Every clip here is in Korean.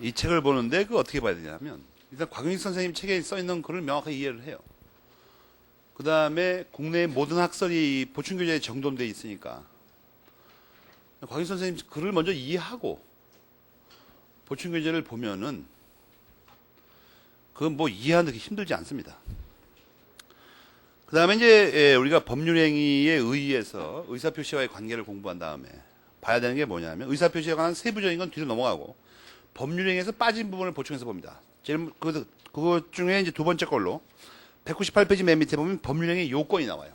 이 책을 보는데 그 어떻게 봐야 되냐면 일단 곽윤식 선생님 책에 써 있는 글을 명확하게 이해를 해요. 그 다음에 국내 모든 학설이 보충교재에 정돈돼 있으니까 곽윤식 선생님 글을 먼저 이해하고 보충교재를 보면은 그건 뭐 이해하는 게 힘들지 않습니다. 그 다음에 이제 우리가 법률행위에 의해서 의사표시와의 관계를 공부한 다음에 봐야 되는 게 뭐냐면 의사표시에 관한 세부적인 건 뒤로 넘어가고 법률행위에서 빠진 부분을 보충해서 봅니다. 그것 중에 이제 두 번째 걸로 198페이지 맨 밑에 보면 법률행위 요건이 나와요.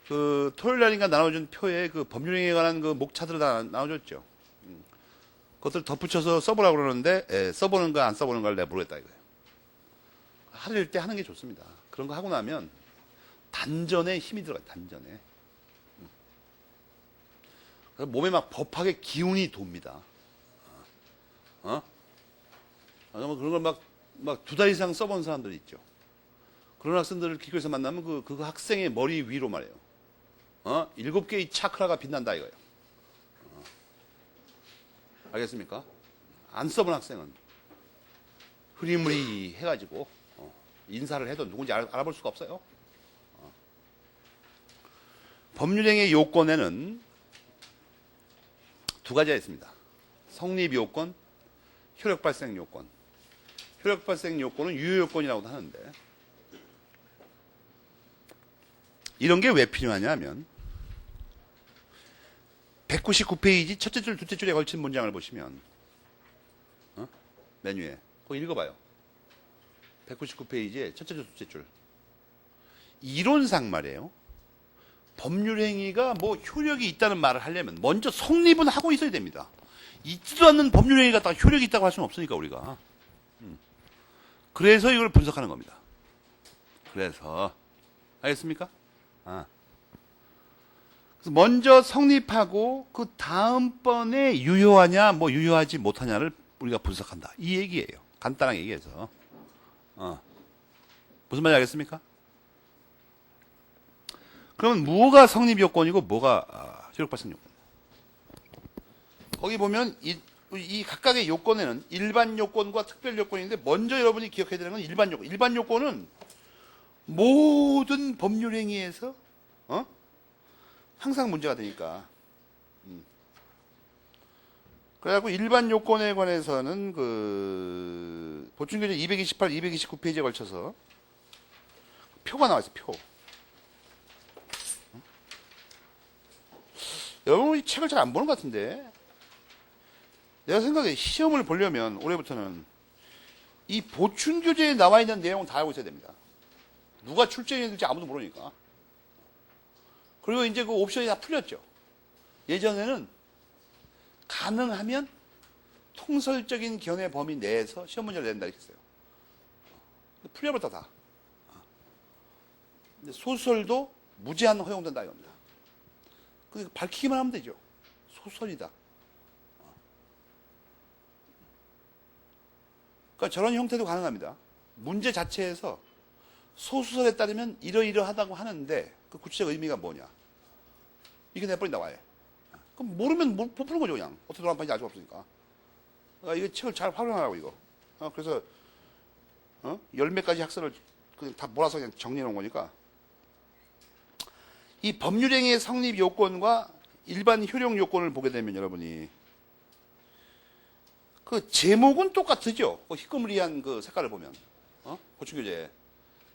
그 토요일 날인가 나눠준 표에 그 법률행위에 관한 그 목차들을 다 나눠줬죠. 그것들 덧붙여서 써보라고 그러는데 써보는 거 안 써보는 걸 내가 모르겠다 이거예요. 하릴 때 하는 게 좋습니다. 그런 거 하고 나면 단전에 힘이 들어가요. 단전에. 그래서 몸에 막 법학의 기운이 돕니다. 그런 걸 막 두 달 이상 써본 사람들이 있죠. 그런 학생들을 기교에서 만나면 그 학생의 머리 위로 말이에요. 7개의 차크라가 빛난다 이거예요. 알겠습니까? 안 써본 학생은 흐리무리 해가지고 인사를 해도 누군지 알아볼 수가 없어요. 법률행위 요건에는 두 가지가 있습니다. 성립 요건, 효력 발생 요건. 효력 발생 요건은 유효 요건이라고도 하는데 이런 게 왜 필요하냐면 199페이지 첫째 줄, 둘째 줄에 걸친 문장을 보시면 메뉴에 그거 읽어봐요. 199페이지에 첫째 줄, 둘째 줄. 이론상 말이에요. 법률행위가 뭐 효력이 있다는 말을 하려면 먼저 성립은 하고 있어야 됩니다. 있지도 않는 법률행위가 딱 효력이 있다고 할 수는 없으니까 우리가. 그래서 이걸 분석하는 겁니다. 그래서 알겠습니까? 그래서 먼저 성립하고 그 다음번에 유효하냐 뭐 유효하지 못하냐를 우리가 분석한다. 이 얘기예요. 간단하게 얘기해서. 무슨 말인지 알겠습니까? 그러면 뭐가 성립 요건이고 뭐가 효력 발생 요건? 거기 보면 이 각각의 요건에는 일반 요건과 특별 요건인데 먼저 여러분이 기억해야 되는 건 일반 요건. 일반 요건은 모든 법률 행위에서 항상 문제가 되니까. 그래갖고 일반 요건에 관해서는 그 보충교재 228, 229페이지에 걸쳐서 표가 나와 있어요. 표. 여러분 이 책을 잘 안 보는 것 같은데 내가 생각해 시험을 보려면 올해부터는 이 보충교재에 나와 있는 내용은 다 알고 있어야 됩니다. 누가 출제했는지 아무도 모르니까. 그리고 이제 그 옵션이 다 풀렸죠. 예전에는 가능하면 통설적인 견해 범위 내에서 시험 문제를 낸다 이렇게 했어요. 풀려버렸다 다. 소설도 무제한 허용된다 이겁니다. 그 밝히기만 하면 되죠. 소설이다. 그러니까 저런 형태도 가능합니다. 문제 자체에서 소수설에 따르면 이러이러하다고 하는데 그 구체적 의미가 뭐냐. 이게 내버린다 와요. 그럼 모르면 못 푸는 거죠 그냥. 어떻게 돌아가는지 알 수가 없으니까. 그러니까 이거 책을 잘 활용하라고 이거. 그래서 10몇 가지 학설을 그냥 다 몰아서 그냥 정리해 놓은 거니까 이 법률행위의 성립 요건과 일반 효력 요건을 보게 되면 여러분이 그 제목은 똑같죠. 그 희끄무리한 그 색깔을 보면 보충교재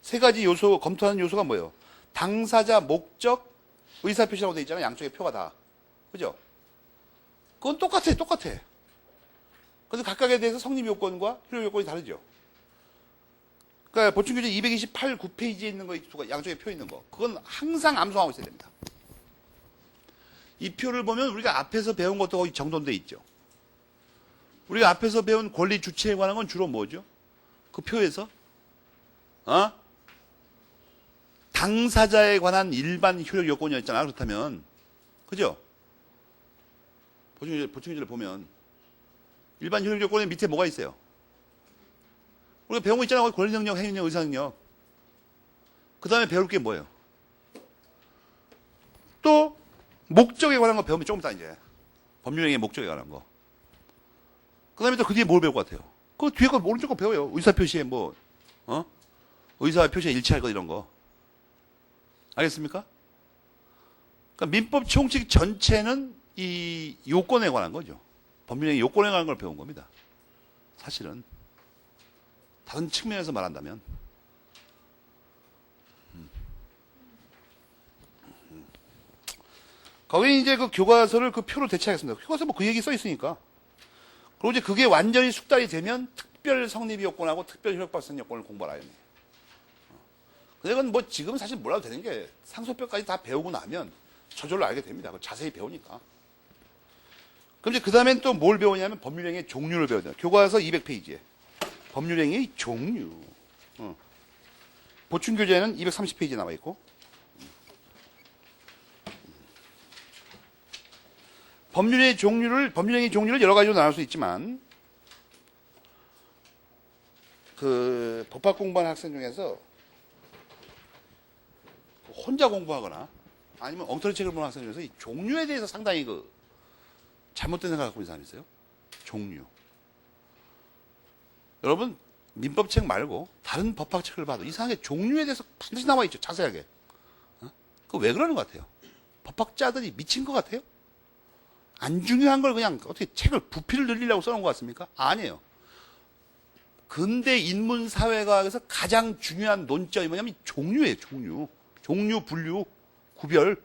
세 가지 요소 검토하는 요소가 뭐예요? 당사자, 목적, 의사표시라고 돼 있잖아요. 양쪽에 표가 다. 그죠? 그건 똑같아. 그래서 각각에 대해서 성립 요건과 효력 요건이 다르죠. 그러니까 보충교재 228, 9페이지에 있는 거, 양쪽에 표 있는 거. 그건 항상 암송하고 있어야 됩니다. 이 표를 보면 우리가 앞에서 배운 것도 거의 정돈돼 있죠. 우리가 앞에서 배운 권리 주체에 관한 건 주로 뭐죠? 그 표에서 당사자에 관한 일반 효력 요건이었잖아. 그렇다면 그죠? 보충교재를 보면 일반 효력 요건의 밑에 뭐가 있어요? 우리가 배운 거 있잖아요. 권리 능력, 행위 능력, 의사 능력. 그 다음에 배울 게 뭐예요? 또 목적에 관한 거 배우면 조금 이따 이제 법률행위의 목적에 관한 거. 그 다음에 또 그 뒤에 뭘 배울 것 같아요? 그 뒤에 거 오른쪽 거 배워요. 의사표시에 뭐, 의사표시에 일치할 거 이런 거. 알겠습니까? 그러니까 민법 총칙 전체는 이 요건에 관한 거죠. 법률행위 요건에 관한 걸 배운 겁니다. 사실은. 다른 측면에서 말한다면. 거기 이제 그 교과서를 그 표로 대체하겠습니다. 교과서 뭐 그 얘기 써 있으니까. 그리고 이제 그게 완전히 숙달이 되면 특별 성립 요건하고 특별 효력 발생 요건을 공부하라. 근데 그건 뭐 지금 사실 몰라도 되는 게 상소법까지 다 배우고 나면 저절로 알게 됩니다. 자세히 배우니까. 그럼 이제 그 다음엔 또 뭘 배우냐면 법률행위의 종류를 배워야 돼요. 교과서 200페이지에. 법률행위의 종류. 보충교재는 230페이지에 나와 있고. 법률행위 종류를 여러 가지로 나눌 수 있지만, 그, 법학 공부하는 학생 중에서 혼자 공부하거나 아니면 엉터리 책을 보는 학생 중에서 이 종류에 대해서 상당히 그 잘못된 생각을 갖고 있는 사람이 있어요. 종류. 여러분, 민법책 말고 다른 법학책을 봐도 이상하게 종류에 대해서 반드시 나와 있죠. 자세하게. 그 왜 그러는 것 같아요? 법학자들이 미친 것 같아요? 안 중요한 걸 그냥 어떻게 책을 부피를 늘리려고 써놓은 것 같습니까? 아니에요. 근대 인문 사회과학에서 가장 중요한 논점이 뭐냐면 종류예요. 종류. 종류, 분류, 구별.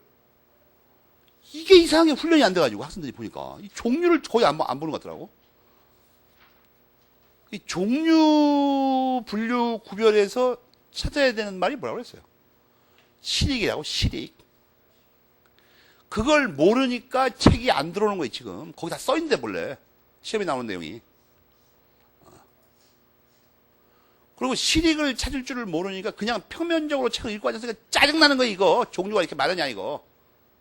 이게 이상하게 훈련이 안 돼가지고 학생들이 보니까 이 종류를 거의 안 보는 것 같더라고. 이 종류, 분류, 구별에서 찾아야 되는 말이 뭐라고 그랬어요? 실익이라고, 실익. 그걸 모르니까 책이 안 들어오는 거예요, 지금. 거기 다 써있는데, 원래. 시험에 나오는 내용이. 그리고 실익을 찾을 줄을 모르니까 그냥 표면적으로 책을 읽고 앉았으니까 짜증나는 거예요, 이거. 종류가 이렇게 많으냐, 이거.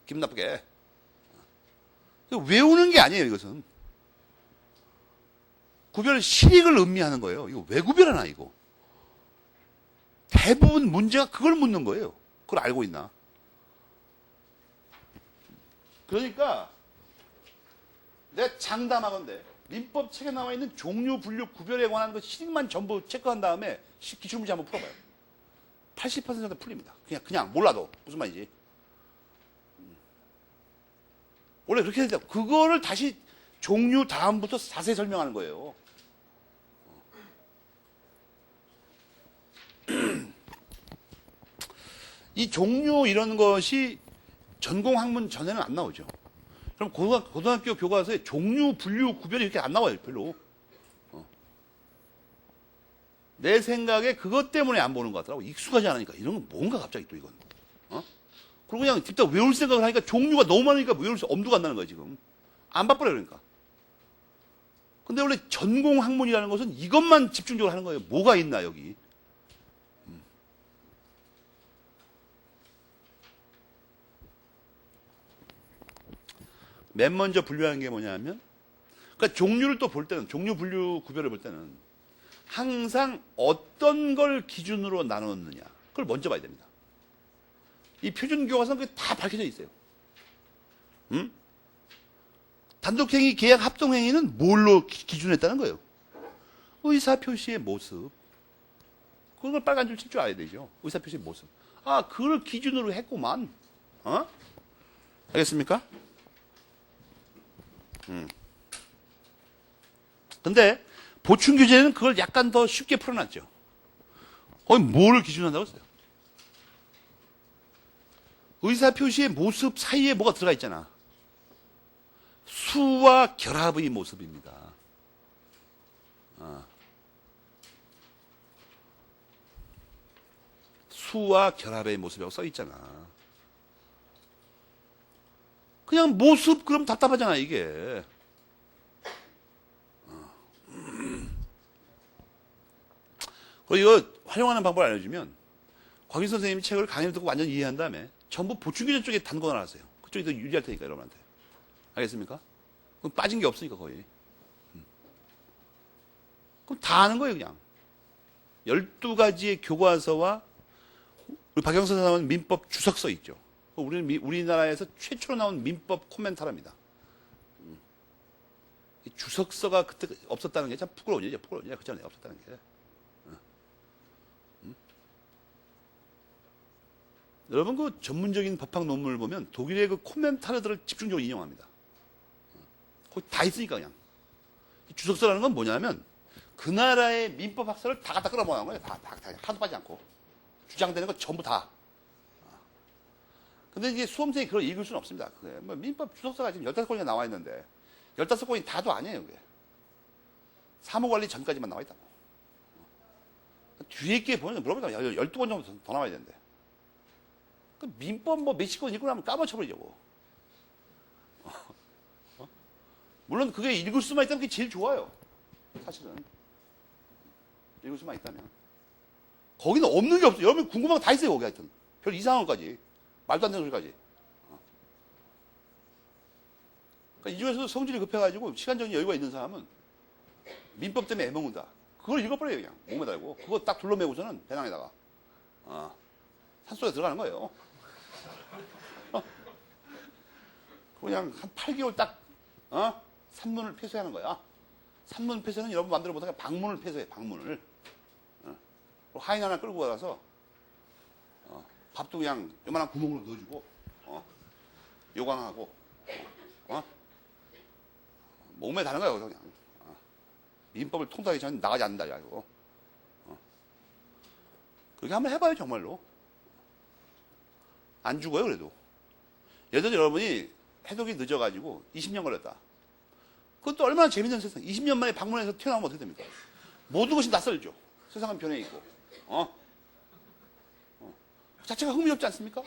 기분 나쁘게. 외우는 게 아니에요, 이것은. 구별 실익을 의미하는 거예요. 이거 왜 구별하나, 이거. 대부분 문제가 그걸 묻는 거예요. 그걸 알고 있나. 그러니까 내가 장담하건대 민법 책에 나와 있는 종류, 분류, 구별에 관한 그 실익만 전부 체크한 다음에 기출문제 한번 풀어봐요. 80% 정도 풀립니다. 그냥 몰라도 무슨 말인지. 원래 그렇게 해야 돼요. 그거를 다시 종류 다음부터 자세히 설명하는 거예요. 이 종류 이런 것이 전공 학문 전에는 안 나오죠. 그럼 고등학교 교과서에 종류, 분류, 구별이 이렇게 안 나와요, 별로. 내 생각에 그것 때문에 안 보는 것 같더라고. 익숙하지 않으니까. 이런 건 뭔가 갑자기 또 이건. 그리고 그냥 직접 외울 생각을 하니까 종류가 너무 많으니까 외울 수 엄두가 안 나는 거야, 지금. 안 바빠요, 그러니까. 근데 원래 전공 학문이라는 것은 이것만 집중적으로 하는 거예요. 뭐가 있나, 여기. 맨 먼저 분류하는 게 뭐냐면, 그러니까 종류를 또 볼 때는, 종류, 분류, 구별을 볼 때는 항상 어떤 걸 기준으로 나눴느냐. 그걸 먼저 봐야 됩니다. 이 표준 교과서는 그게 다 밝혀져 있어요. 단독행위, 계약, 합동행위는 뭘로 기준했다는 거예요? 의사표시의 모습. 그걸 빨간 줄 칠 줄 알아야 되죠. 의사표시의 모습. 아, 그걸 기준으로 했구만. 알겠습니까? 근데 보충규제는 그걸 약간 더 쉽게 풀어놨죠. 뭐를 기준한다고 했어요? 의사표시의 모습 사이에 뭐가 들어가 있잖아. 수와 결합의 모습입니다. 수와 결합의 모습이라고 써 있잖아. 그냥 모습 그럼 답답하잖아, 이게. 그리고 이거 활용하는 방법을 알려주면 곽인 선생님이 책을 강의를 듣고 완전히 이해한 다음에 전부 보충규제 쪽에 단권을 하세요. 그쪽이 더 유리할 테니까, 여러분한테. 알겠습니까? 그럼 빠진 게 없으니까, 거의. 그럼 다 아는 거예요, 그냥. 12가지의 교과서와 우리 박영선 나온 민법 주석서 있죠. 우리나라에서 최초로 나온 민법 코멘터랍니다. 이 주석서가 그때 없었다는 게 참 부끄러운 일이죠. 부끄러운 일이야. 그 전에 없었다는 게. 여러분 그 전문적인 법학 논문을 보면 독일의 그 코멘타르들을 집중적으로 인용합니다. 거기 다 있으니까 그냥. 주석서라는 건 뭐냐면 그 나라의 민법 학설을 다 갖다 끌어모아놓은 거예요. 다 하도 빠지 않고. 주장되는 거 전부 다. 근데 이제 수험생이 그걸 읽을 수는 없습니다. 뭐 민법 주석서가 지금 15권이나 나와 있는데 15권이 다도 아니에요. 그게. 사무관리 전까지만 나와 있다고. 뒤에 게 보면 물어보면 12권 정도 더 나와야 되는데. 그 민법 뭐 몇십 권 읽고 나면 까먹혀버리려고. 물론 그게 읽을 수만 있다면 그게 제일 좋아요. 사실은. 읽을 수만 있다면. 거기는 없는 게 없어요. 여러분 궁금한 거 다 있어요. 거기 하여튼. 별 이상한 것까지. 말도 안 되는 소리까지. 그러니까 이 중에서도 성질이 급해가지고 시간적인 여유가 있는 사람은 민법 때문에 애먹는다. 그걸 읽어버려요. 그냥. 목에 달고. 그거 딱 둘러매고서는 배낭에다가. 산속에 들어가는 거예요. 그냥 한 8개월 딱, 산문을 폐쇄하는 거야. 산문 폐쇄는 여러분 마음대로 못하게 방문을 폐쇄해, 방문을. 하인 하나 끌고 가서, 밥도 그냥 요만한 구멍으로 넣어주고, 요강하고, 몸에 다는 거야, 그냥. 민법을 통달하기 전에 나가지 않는다, 이거. 그렇게 한번 해봐요, 정말로. 안 죽어요, 그래도. 예를 들어 여러분이 해독이 늦어가지고 20년 걸렸다. 그것도 얼마나 재밌는 세상. 20년 만에 방문해서 튀어나오면 어떻게 됩니까? 모든 것이 낯설죠. 세상은 변해 있고. 그 자체가 흥미롭지 않습니까?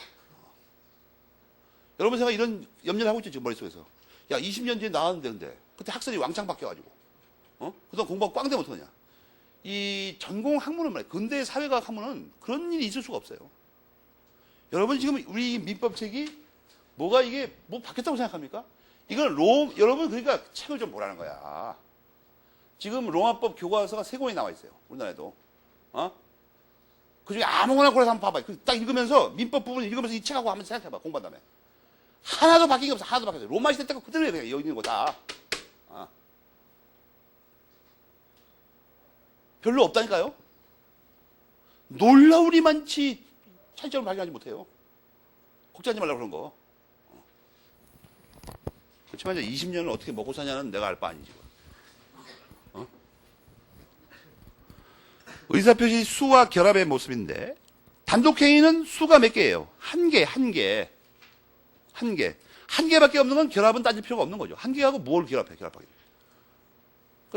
여러분 제가 이런 염려를 하고 있죠, 지금 머릿속에서. 야, 20년 뒤에 나왔는데, 근데. 그때 학설이 왕창 바뀌어가지고. 그동안 공부가 꽝되면 어떡하냐. 이 전공 학문은 말이에요. 근대 사회과학 학문은 그런 일이 있을 수가 없어요. 여러분 지금 우리 민법책이 뭐가 이게 뭐 바뀌었다고 생각합니까? 이건 여러분 그러니까 책을 좀 보라는 거야. 지금 로마법 교과서가 3권이 나와 있어요. 우리나라에도. 그 중에 아무거나 골라서 한번 봐봐요. 딱 읽으면서 민법 부분 읽으면서 이 책하고 한번 생각해봐. 공부한 다음에. 하나도 바뀐 게 없어. 하나도 바뀌었어. 로마 시대 때가 그대로 여기 있는 거다. 별로 없다니까요. 놀라우리 많지 차이점을 발견하지 못해요. 걱정하지 말라고 그런 거. 그렇지만 이제 20년을 어떻게 먹고 사냐는 내가 알 바 아니지. 의사표시 수와 결합의 모습인데 단독행위는 수가 몇 개예요? 한 개. 한 개밖에 없는 건 결합은 따질 필요가 없는 거죠. 한 개하고 뭘 결합하기. 그러니까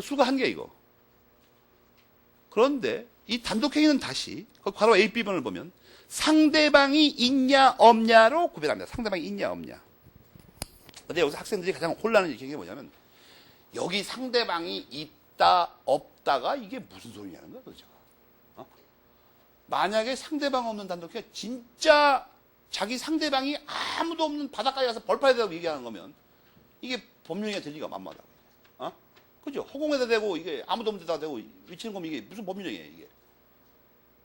수가 한 개 이거. 그런데 이 단독행위는 다시 괄호 A, B번을 보면 상대방이 있냐 없냐로 구별합니다. 상대방이 있냐 없냐. 근데 여기서 학생들이 가장 혼란을 일으키는 게 뭐냐면 여기 상대방이 있다 없다가 이게 무슨 소리냐는 거야 도대체. 만약에 상대방 없는 단독행위 진짜 자기 상대방이 아무도 없는 바닷가에 가서 벌판에 대고 얘기하는 거면 이게 법령에 될 리가 만만하다. 그죠? 허공에다 대고 이게 아무도 없는 데다 대고 위치는 거면 이게 무슨 법령이에요 이게.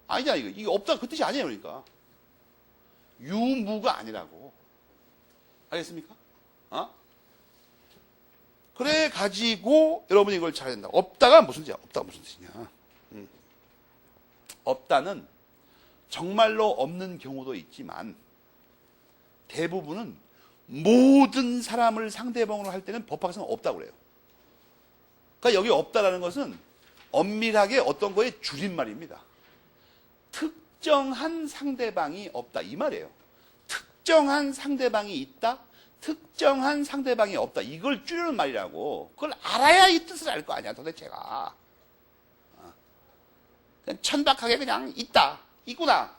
아니잖아 이거. 이게 없다 그 뜻이 아니에요 그러니까. 유무가 아니라고. 알겠습니까? 그래 가지고 여러분이 이걸 잘해야 된다. 없다가 무슨 뜻이야? 없다가 무슨 뜻이냐? 없다는 정말로 없는 경우도 있지만 대부분은 모든 사람을 상대방으로 할 때는 법학에서는 없다고 그래요. 그러니까 여기 없다라는 것은 엄밀하게 어떤 거의 줄임말입니다. 특정한 상대방이 없다 이 말이에요. 특정한 상대방이 있다, 특정한 상대방이 없다 이걸 줄이는 말이라고. 그걸 알아야 이 뜻을 알 거 아니야 도대체가. 그냥 천박하게 그냥 있다, 있구나,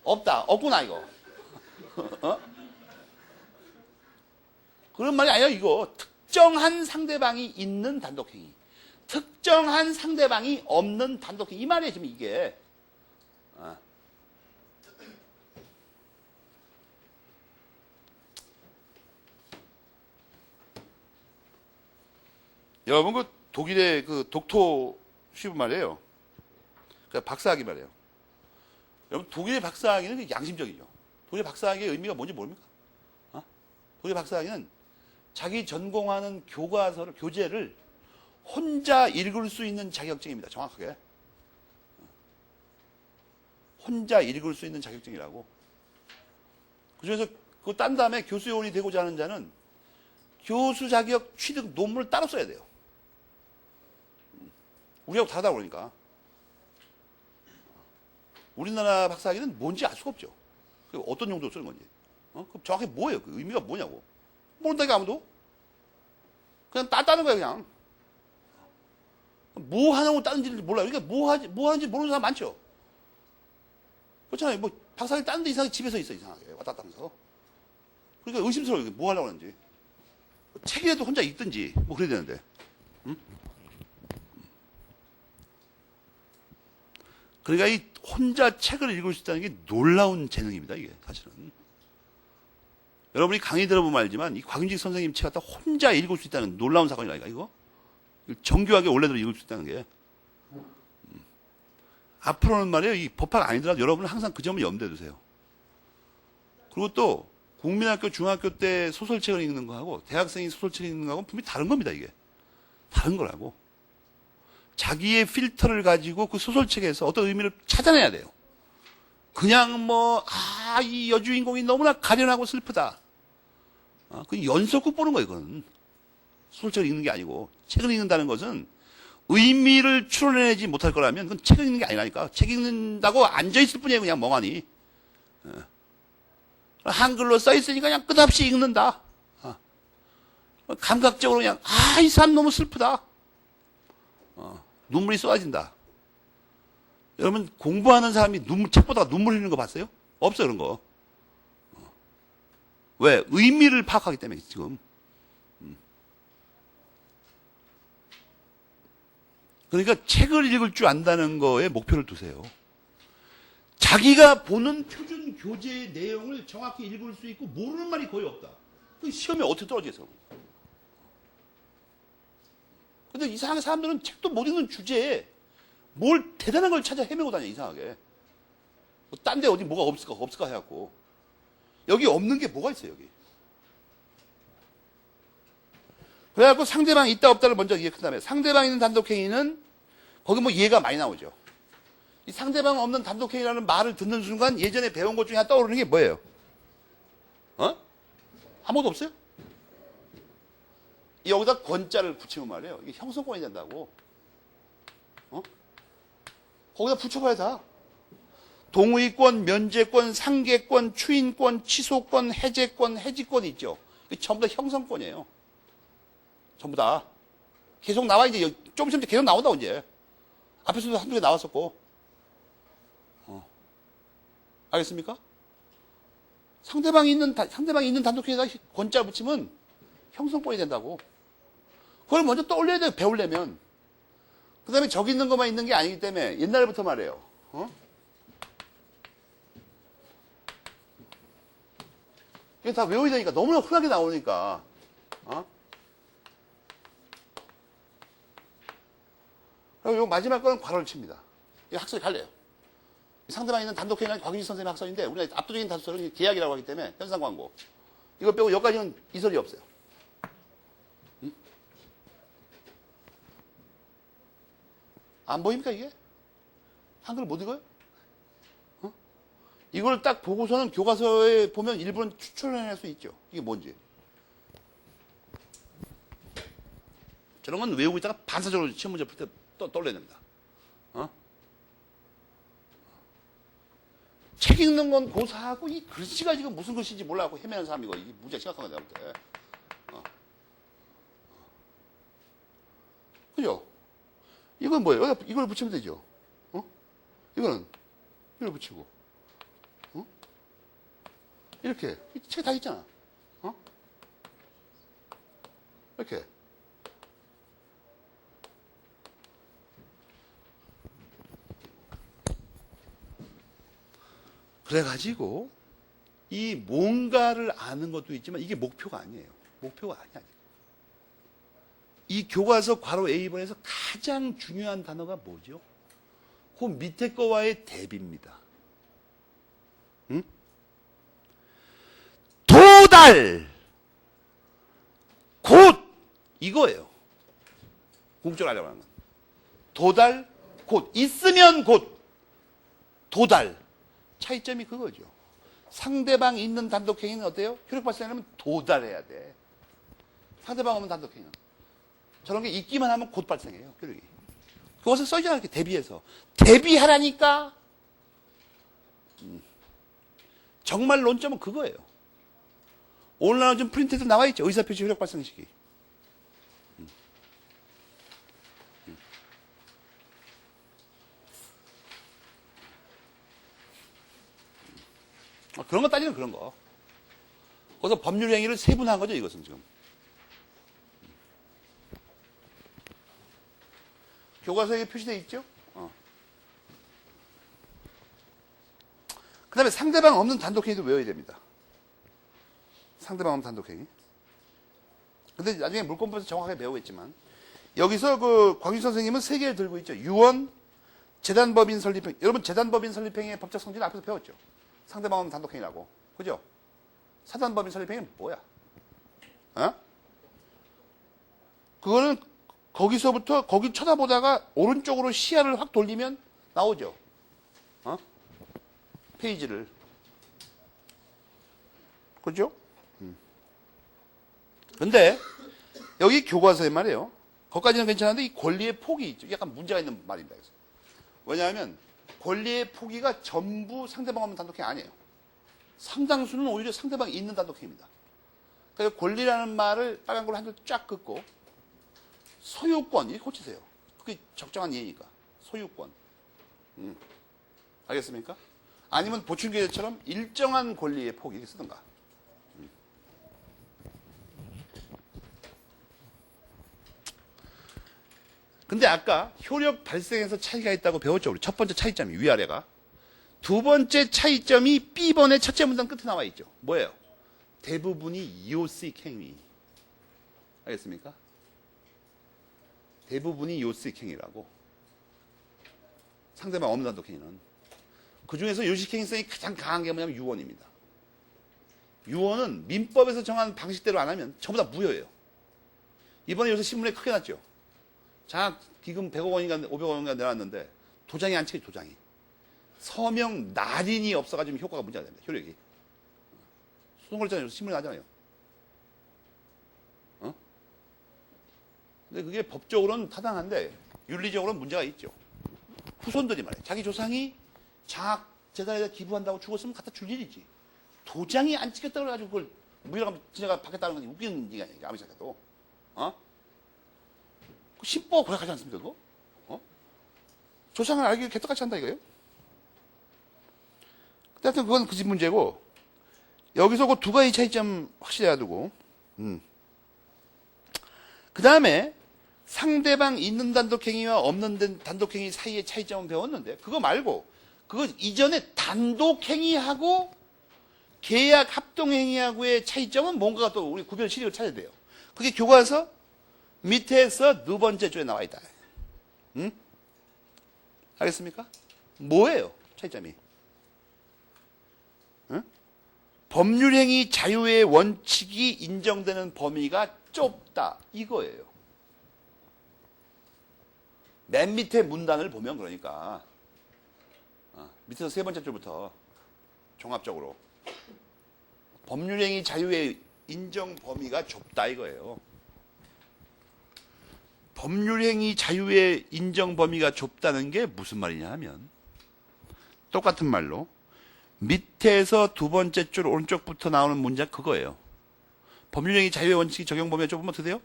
없다, 없구나 이거. 그런 말이 아니야 이거. 특정한 상대방이 있는 단독행위, 특정한 상대방이 없는 단독행위 이 말이에요 지금 이게. 여러분 그 독일의 그 독토시브 말이에요. 그 박사학위 말이에요. 여러분 독일의 박사학위는 양심적이죠. 독일의 박사학위의 의미가 뭔지 모릅니까? 독일의 박사학위는 자기 전공하는 교과서를, 교재를 혼자 읽을 수 있는 자격증입니다. 정확하게. 혼자 읽을 수 있는 자격증이라고. 그중에서 그거 딴 다음에 교수요원이 되고자 하는 자는 교수 자격 취득 논문을 따로 써야 돼요. 우리하고 다르다 그러니까. 우리나라 박사학위는 뭔지 알 수가 없죠. 어떤 용도로 쓰는 건지. 그럼 정확히 뭐예요? 그 의미가 뭐냐고. 모른다니까 아무도. 그냥 따는 거야 그냥. 뭐 하냐고 따는지를 몰라요. 그러니까 뭐 하는지 모르는 사람 많죠. 그렇잖아요. 뭐 박사학위 따는데 이상하게 집에서 있어 이상하게 왔다 갔다 하면서. 그러니까 의심스러워요. 뭐 하려고 하는지. 책이라도 혼자 읽든지 뭐 그래야 되는데. 응? 그러니까 이 혼자 책을 읽을 수 있다는 게 놀라운 재능입니다. 이게 사실은. 여러분이 강의 들어보면 알지만 이 곽윤직 선생님 책 갖다 혼자 읽을 수 있다는 놀라운 사건이라니까 이거. 정교하게 원래대로 읽을 수 있다는 게. 앞으로는 말이에요. 이 법학 아니더라도 여러분은 항상 그 점을 염두에 두세요. 그리고 또 국민학교, 중학교 때 소설책을 읽는 거하고 대학생이 소설책을 읽는 거하고는 분명히 다른 겁니다. 이게. 다른 거라고. 자기의 필터를 가지고 그 소설책에서 어떤 의미를 찾아내야 돼요. 그냥 이 여주인공이 너무나 가련하고 슬프다. 그 연속극 보는 거예요, 그건. 소설책을 읽는 게 아니고. 책을 읽는다는 것은 의미를 추론해내지 못할 거라면 그건 책을 읽는 게 아니라니까. 책 읽는다고 앉아있을 뿐이에요, 그냥 멍하니. 한글로 써있으니까 그냥 끝없이 읽는다. 감각적으로 그냥, 이 사람 너무 슬프다. 눈물이 쏟아진다. 여러분, 공부하는 사람이 책 보다가 눈물 흘리는 거 봤어요? 없어요, 그런 거. 왜? 의미를 파악하기 때문에, 지금. 그러니까 책을 읽을 줄 안다는 거에 목표를 두세요. 자기가 보는 표준 교재의 내용을 정확히 읽을 수 있고 모르는 말이 거의 없다. 그 시험에 어떻게 떨어지겠어? 근데 이상하게 사람들은 책도 못 읽는 주제에 뭘 대단한 걸 찾아 헤매고 다녀, 이상하게. 딴 데 어디 뭐가 없을까 해갖고. 여기 없는 게 뭐가 있어요, 여기. 그래갖고 상대방이 있다 없다를 먼저 이해한 다음에 상대방이 있는 단독행위는 거기 이해가 많이 나오죠. 이 상대방 없는 단독행위라는 말을 듣는 순간 예전에 배운 것 중에 하나 떠오르는 게 뭐예요? 아무것도 없어요? 여기다 권자를 붙이면 말이에요. 이게 형성권이 된다고. 거기다 붙여봐야 다. 동의권, 면제권, 상계권, 추인권, 취소권, 해제권, 해지권이 있죠. 이게 전부 다 형성권이에요. 전부 다. 계속 나와, 이제. 좀 있으면 계속 나온다고, 이제. 앞에서도 한두 개 나왔었고. 알겠습니까? 상대방이 있는 단독행위에다 권자 붙이면 형성권이 된다고. 그걸 먼저 떠올려야 돼요, 배우려면. 그 다음에 저기 있는 것만 있는 게 아니기 때문에 옛날부터 말해요. 이게 다 외워야 되니까 너무나 흔하게 나오니까. 그리고 요 마지막 건 괄호를 칩니다. 이 학설이 갈려요. 상대방에 있는 단독행위는 곽윤식 선생님 학설인데 우리가 압도적인 다수설은 계약이라고 하기 때문에 현상광고. 이거 빼고 여기까지는 이설이 없어요. 안 보입니까 이게? 한글 못 읽어요? 이걸 딱 보고서는 교과서에 보면 일부는 추출해낼 수 있죠. 이게 뭔지. 저런 건 외우고 있다가 반사적으로 시험 문제 풀 때 떠올려야 됩니다. 책 읽는 건 고사하고 이 글씨가 지금 무슨 글씨인지 몰라고 헤매는 사람이고 이게 문제가 심각한 거야. 내가 볼 때. 그죠? 이건 뭐예요? 이걸 붙이면 되죠. 이거는 이걸 붙이고. 이렇게 책 다 있잖아. 이렇게. 그래가지고 이 뭔가를 아는 것도 있지만 이게 목표가 아니에요. 목표가 아니야. 이 교과서 괄호 A번에서 가장 중요한 단어가 뭐죠? 그 밑에 거와의 대비입니다. 도달, 곧 이거예요. 궁극적으로 하려고 하는 건. 도달, 곧. 있으면 곧. 도달. 차이점이 그거죠. 상대방이 있는 단독행위는 어때요? 효력 발생하려면 도달해야 돼. 상대방 없는 단독행위는. 저런 게 있기만 하면 곧 발생해요. 효력이. 그것을 써있잖아요. 이렇게 대비해서. 대비하라니까. 정말 논점은 그거예요. 온라인 좀 프린트에도 나와 있죠. 의사표시 효력 발생 시기. 그런 거 따지는 그런 거. 그래서 법률 행위를 세분화한 거죠, 이것은 지금. 교과서에 표시되어 있죠? 그 다음에 상대방 없는 단독행위도 외워야 됩니다. 상대방 없는 단독행위. 근데 나중에 물권법에서 정확하게 배우겠지만, 여기서 그 광준 선생님은 세 개를 들고 있죠. 유언, 재단법인 설립행. 여러분, 재단법인 설립행위의 법적 성질은 앞에서 배웠죠. 상대방 없는 단독행위라고. 그죠? 사단법인 설립행위는 뭐야? 그거는 거기서부터 거기 쳐다보다가 오른쪽으로 시야를 확 돌리면 나오죠. 페이지를. 그죠? 근데 여기 교과서에 말이에요. 거기까지는 괜찮은데 이 권리의 폭이 있죠. 약간 문제가 있는 말입니다. 그래서. 왜냐하면 권리의 폭이가 전부 상대방 없는 단독행위 아니에요. 상당수는 오히려 상대방이 있는 단독행위입니다. 그래서 권리라는 말을 빨간 걸로 한 줄 쫙 긋고 소유권 이렇게 고치세요. 그게 적정한 이해니까. 소유권. 알겠습니까? 아니면 보충규제처럼 일정한 권리의 폭 이렇게 쓰든가. 근데 아까 효력 발생에서 차이가 있다고 배웠죠. 우리 첫 번째 차이점이 위아래가. 두 번째 차이점이 B번의 첫째 문장 끝에 나와 있죠. 뭐예요? 대부분이 이오식 행위. 알겠습니까? 대부분이 이오식 행위라고. 상대방 없는 단독행위는. 그 중에서 요식행위성이 가장 강한 게 뭐냐면 유언입니다. 유언은 민법에서 정한 방식대로 안 하면 전부 다 무효예요. 이번에 요새 신문에 크게 났죠. 장학 기금 100억 원인가 500억 원인가 내놨는데 도장이 안 찍혀 도장이. 서명 날인이 없어가지고 효과가 문제가 됩니다. 효력이. 소송 걸잖아요. 신문에 나잖아요. 근데 그게 법적으로는 타당한데 윤리적으로는 문제가 있죠. 후손들이 말이에요. 자기 조상이 장학 재단에다 기부한다고 죽었으면 갖다 줄 일이지. 도장이 안 찍혔다고 해가지고 그걸 무효라고 지네가 받겠다는 건 웃기는 얘기 아니에요. 아무리 생각해도. 신법가 고약하지 않습니까, 그거? 조상을 알기를 개떡같이 한다 이거예요? 하여튼 그건 그 집 문제고, 여기서 그 두 가지 차이점 확실히 알아두고, 그 다음에 상대방 있는 단독행위와 없는 단독행위 사이의 차이점은 배웠는데, 그거 말고, 그거 이전에 단독행위하고 계약 합동행위하고의 차이점은 뭔가가 또 우리 구별 시력을 찾아야 돼요. 그게 교과서 밑에서 두 번째 줄에 나와 있다. 알겠습니까? 뭐예요? 차이점이. 법률행위 자유의 원칙이 인정되는 범위가 좁다. 이거예요. 맨 밑에 문단을 보면 그러니까 밑에서 세 번째 줄부터 종합적으로 법률행위 자유의 인정 범위가 좁다 이거예요. 법률행위 자유의 인정 범위가 좁다는 게 무슨 말이냐 하면 똑같은 말로 밑에서 두 번째 줄 오른쪽부터 나오는 문장 그거예요. 법률행위 자유의 원칙이 적용 범위가 좁으면 어떻게 돼요?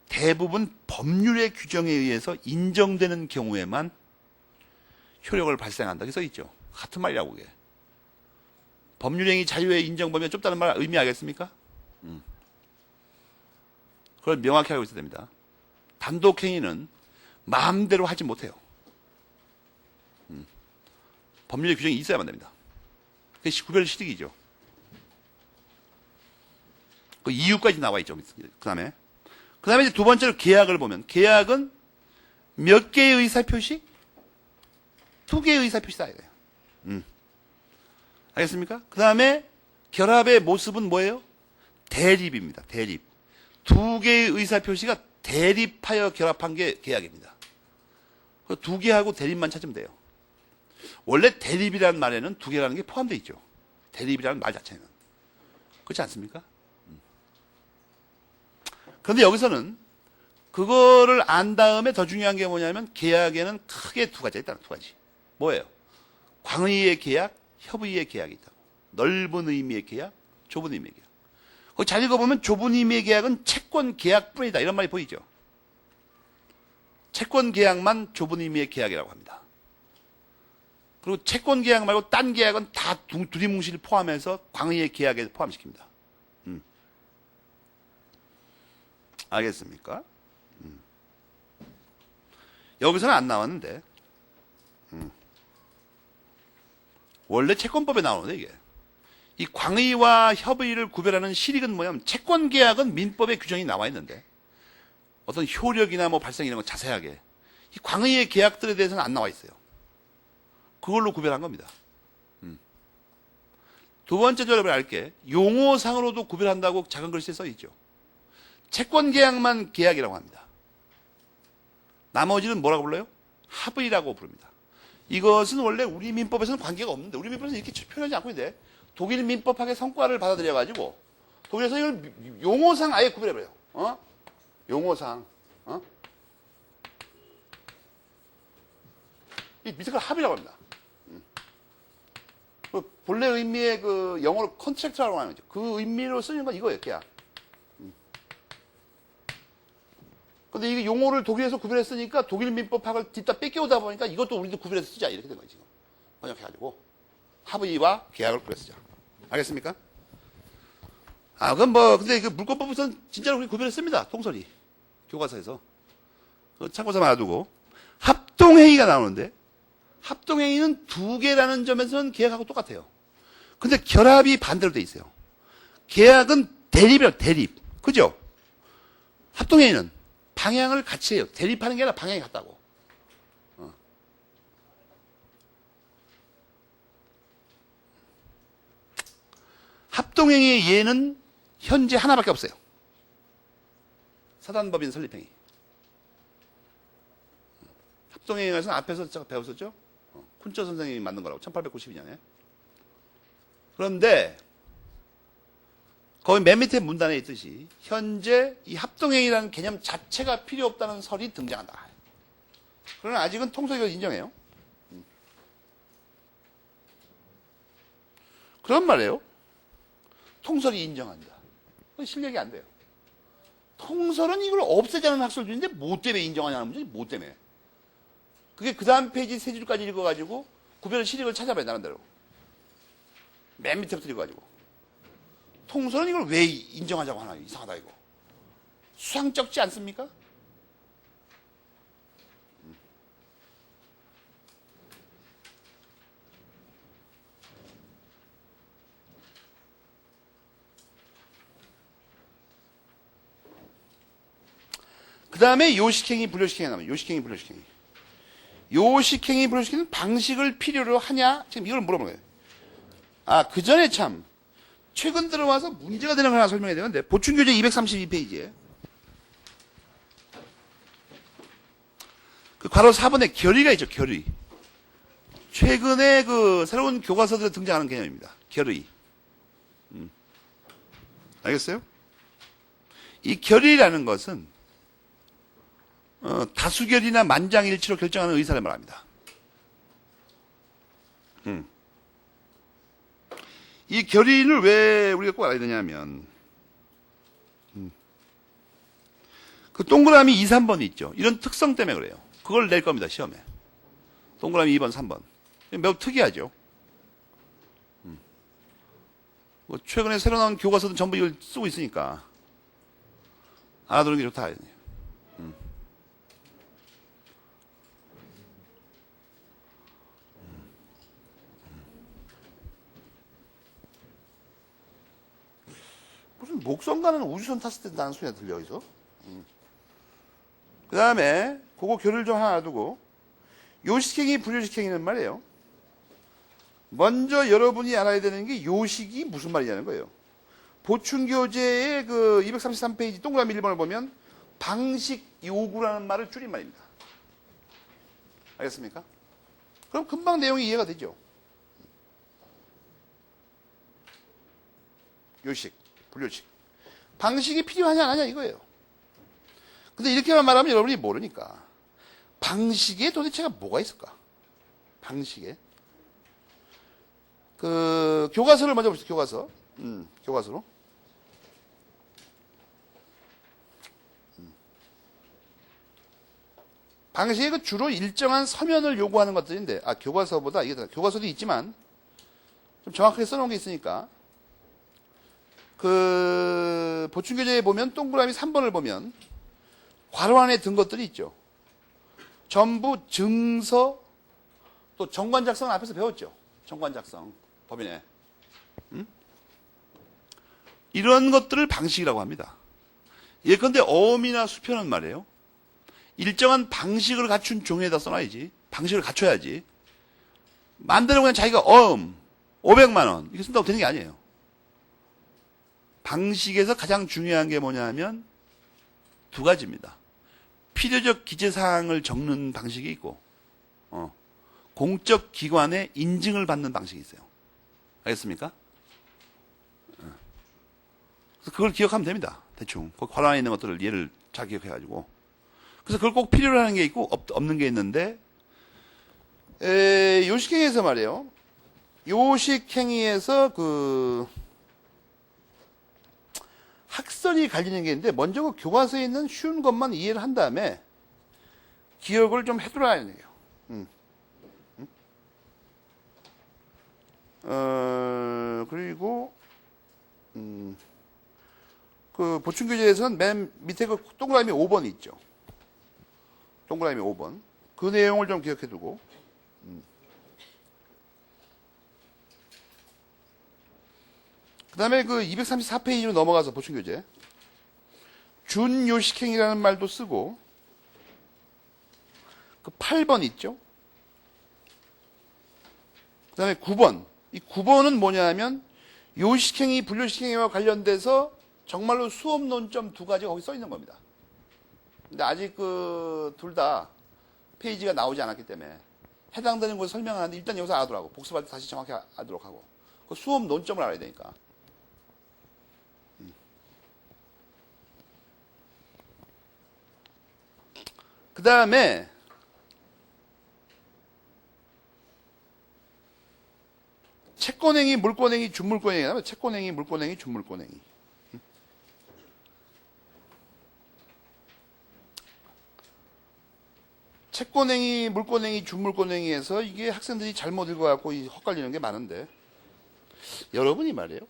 대부분 법률의 규정에 의해서 인정되는 경우에만 효력을 발생한다. 이렇게 써 있죠. 같은 말이라고 그게. 법률행위 자유의 인정 범위가 좁다는 말 의미 알겠습니까? 그걸 명확히 알고 있어야 됩니다. 단독행위는 마음대로 하지 못해요. 법률의 규정이 있어야만 됩니다. 그게 구별 시득이죠. 그 이유까지 나와 있죠. 그 다음에 이제 두 번째로 계약을 보면 계약은 몇 개의 의사표시? 두 개의 의사표시 쌓아야 돼요. 알겠습니까? 그 다음에 결합의 모습은 뭐예요? 대립입니다. 대립. 두 개의 의사표시가 대립하여 결합한 게 계약입니다. 두 개하고 대립만 찾으면 돼요. 원래 대립이라는 말에는 두 개라는 게 포함되어 있죠. 대립이라는 말 자체는. 그렇지 않습니까? 그런데 여기서는 그거를 안 다음에 더 중요한 게 뭐냐면 계약에는 크게 두 가지가 있다는 두 가지. 뭐예요? 광의의 계약, 협의의 계약이 있다고. 넓은 의미의 계약, 좁은 의미의 계약. 거기 잘 읽어보면 좁은 의미의 계약은 채권 계약뿐이다. 이런 말이 보이죠. 채권 계약만 좁은 의미의 계약이라고 합니다. 그리고 채권 계약 말고 딴 계약은 다 두리뭉실을 포함해서 광의의 계약에 포함시킵니다. 알겠습니까? 여기서는 안 나왔는데 원래 채권법에 나오는데 이게 이 광의와 협의를 구별하는 실익은 뭐냐면 채권 계약은 민법에 규정이 나와 있는데 어떤 효력이나 뭐 발생 이런 거 자세하게 이 광의의 계약들에 대해서는 안 나와 있어요. 그걸로 구별한 겁니다. 두 번째도 여러분 알게 용어상으로도 구별한다고 작은 글씨에 써 있죠. 채권 계약만 계약이라고 합니다. 나머지는 뭐라고 불러요? 합의라고 부릅니다. 이것은 원래 우리 민법에서는 관계가 없는데 우리 민법에서는 이렇게 표현하지 않고 있는데 독일 민법학의 성과를 받아들여가지고 독일에서 이걸 용어상 아예 구별해버려요. 용어상. 이 밑에 걸 합의라고 합니다. 본래 의미의 그 영어로 컨트랙트라고 하는 거죠. 그 의미로 쓰는 건 이거예요, 계약. 근데 이게 용어를 독일에서 구별했으니까 독일 민법학을 뒤따 뺏겨오다 보니까 이것도 우리도 구별해서 쓰자 이렇게 된 거예요, 지금. 번역해가지고 합의와 계약을 구별해서 쓰자. 알겠습니까? 그건 근데 그 물권법에서는 진짜로 그렇게 구별했습니다. 통설이. 교과서에서. 참고서 알아두고. 합동회의가 나오는데, 합동회의는 두 개라는 점에서는 계약하고 똑같아요. 근데 결합이 반대로 돼 있어요. 계약은 대립이에요, 대립. 그죠? 합동회의는 방향을 같이 해요. 대립하는 게 아니라 방향이 같다고. 합동행위의 예는 현재 하나밖에 없어요. 사단법인 설립행위. 합동행위에서는 앞에서 제가 배웠었죠? 쿤처 선생님이 만든 거라고 1892년에. 그런데 거기 맨 밑에 문단에 있듯이 현재 이 합동행위라는 개념 자체가 필요 없다는 설이 등장한다. 그러나 아직은 통속이 인정해요. 그런 말이에요. 통설이 인정한다. 그건 실력이 안 돼요. 통설은 이걸 없애자는 학설주의인데 뭐 때문에 인정하냐는 문제지, 뭐 때문에. 그게 그 다음 페이지 세 줄까지 읽어가지고 구별 실익을 찾아봐야 나름대로. 맨 밑에부터 읽어가지고. 통설은 이걸 왜 인정하자고 하나, 이상하다 이거. 수상쩍지 않습니까? 그 다음에 요식행위, 불효식행위 나와요. 요식행위, 불효식행위. 요식행위, 불효식행위는 방식을 필요로 하냐? 지금 이걸 물어보는 거예요. 그 전에 참, 최근 들어와서 문제가 되는 걸 하나 설명해야 되는데, 보충교재 232페이지에, 그 괄호 4번에 결의가 있죠, 결의. 최근에 그 새로운 교과서들에 등장하는 개념입니다. 결의. 알겠어요? 이 결의라는 것은, 다수결이나 만장일치로 결정하는 의사를 말합니다. 이 결의를 왜 우리가 꼭 알아야 되냐면, 그 동그라미 2, 3번이 있죠. 이런 특성 때문에 그래요. 그걸 낼 겁니다, 시험에. 동그라미 2번, 3번. 매우 특이하죠. 최근에 새로 나온 교과서도 전부 이걸 쓰고 있으니까 알아두는 게 좋다. 무슨 목성가는 우주선 탔을 때 나는 소리가 들려, 여기서. 그 다음에, 그거 결을 좀 하나 두고, 요식행위, 불요식행위는 말이에요. 먼저 여러분이 알아야 되는 게 요식이 무슨 말이냐는 거예요. 보충교재의 그 233페이지 동그라미 1번을 보면 방식 요구라는 말을 줄인 말입니다. 알겠습니까? 그럼 금방 내용이 이해가 되죠. 요식, 분류식. 방식이 필요하냐 안 하냐 이거예요. 근데 이렇게만 말하면 여러분이 모르니까. 방식에 도대체가 뭐가 있을까? 방식에. 그 교과서를 먼저 봅시다. 교과서. 교과서로. 방식이 그 주로 일정한 서면을 요구하는 것들인데, 교과서보다, 이게 교과서도 있지만, 좀 정확하게 써놓은 게 있으니까, 그, 보충교재에 보면, 동그라미 3번을 보면, 괄호 안에 든 것들이 있죠. 전부 증서, 또 정관 작성은 앞에서 배웠죠. 정관 작성, 법인에. 이런 것들을 방식이라고 합니다. 예컨대 어음이나 수표는 말이에요. 일정한 방식을 갖춘 종이에다 써놔야지. 방식을 갖춰야지. 만들어 그냥 자기가 500만 원 이렇게 쓴다고 되는 게 아니에요. 방식에서 가장 중요한 게 뭐냐 하면 두 가지입니다. 필요적 기재사항을 적는 방식이 있고 공적 기관의 인증을 받는 방식이 있어요. 알겠습니까? 그래서 그걸 기억하면 됩니다. 대충. 그 괄호 안에 있는 것들을 예를 잘 기억해가지고. 그래서 그걸 꼭 필요로 하는 게 있고 없는 게 있는데 요식행위에서 말이에요. 요식행위에서 그 학설이 갈리는 게 있는데 먼저 그 교과서에 있는 쉬운 것만 이해를 한 다음에 기억을 좀 해두라는 얘기예요. 그리고 그 보충교재에서는 맨 밑에 그 동그라미 5번이 있죠. 동그라미 5번. 그 내용을 좀 기억해두고. 그 다음에 그 234페이지로 넘어가서 보충교재. 준요식행위라는 말도 쓰고, 그 8번 있죠? 그 다음에 9번. 이 9번은 뭐냐 하면, 요식행위, 불요식행위와 관련돼서 정말로 수업 논점 두 가지가 거기 써 있는 겁니다. 근데 아직 그 둘 다 페이지가 나오지 않았기 때문에 해당되는 것을 설명하는데 일단 여기서 알아두라고. 복습할 때 다시 정확히 알아두도록 하고. 그 수업 논점을 알아야 되니까. 그 다음에 채권행위, 물권행위, 준물권행위. 채권행위, 물권행위, 준물권행위. 채권행위, 물권행위, 준물권행위에서 이게 학생들이 잘못 읽어갖고 헛갈리는 게 많은데 여러분이 말이에요.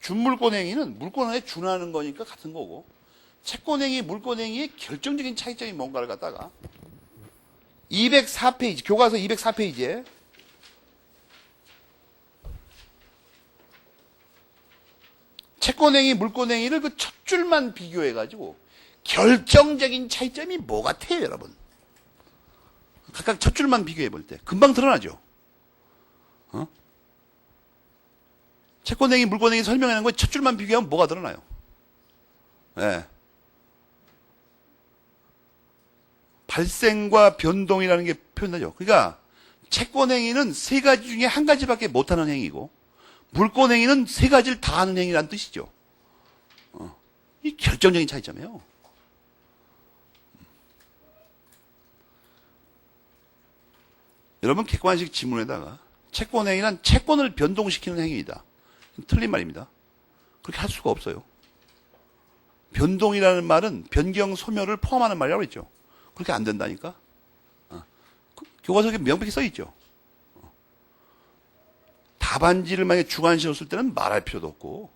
준물권행위는 물권에 준하는 거니까 같은 거고 채권행위, 물권행위의 결정적인 차이점이 뭔가를 갖다가 204페이지, 교과서 204페이지에 채권행위, 물권행위를 그 첫 줄만 비교해가지고 결정적인 차이점이 뭐 같아요, 여러분? 각각 첫 줄만 비교해 볼 때 금방 드러나죠. 채권행위, 물권행위 설명하는 거 첫 줄만 비교하면 뭐가 드러나요? 네. 발생과 변동이라는 게 표현되죠. 그러니까 채권행위는 세 가지 중에 한 가지밖에 못하는 행위고 물권행위는 세 가지를 다 하는 행위라는 뜻이죠. 이 결정적인 차이점이에요. 여러분 객관식 지문에다가 채권행위는 채권을 변동시키는 행위이다. 틀린 말입니다. 그렇게 할 수가 없어요. 변동이라는 말은 변경, 소멸을 포함하는 말이라고 했죠. 그렇게 안 된다니까. 교과서에 명백히 써 있죠. 답안지를 만약에 주관식으로 쓸 때는 말할 필요도 없고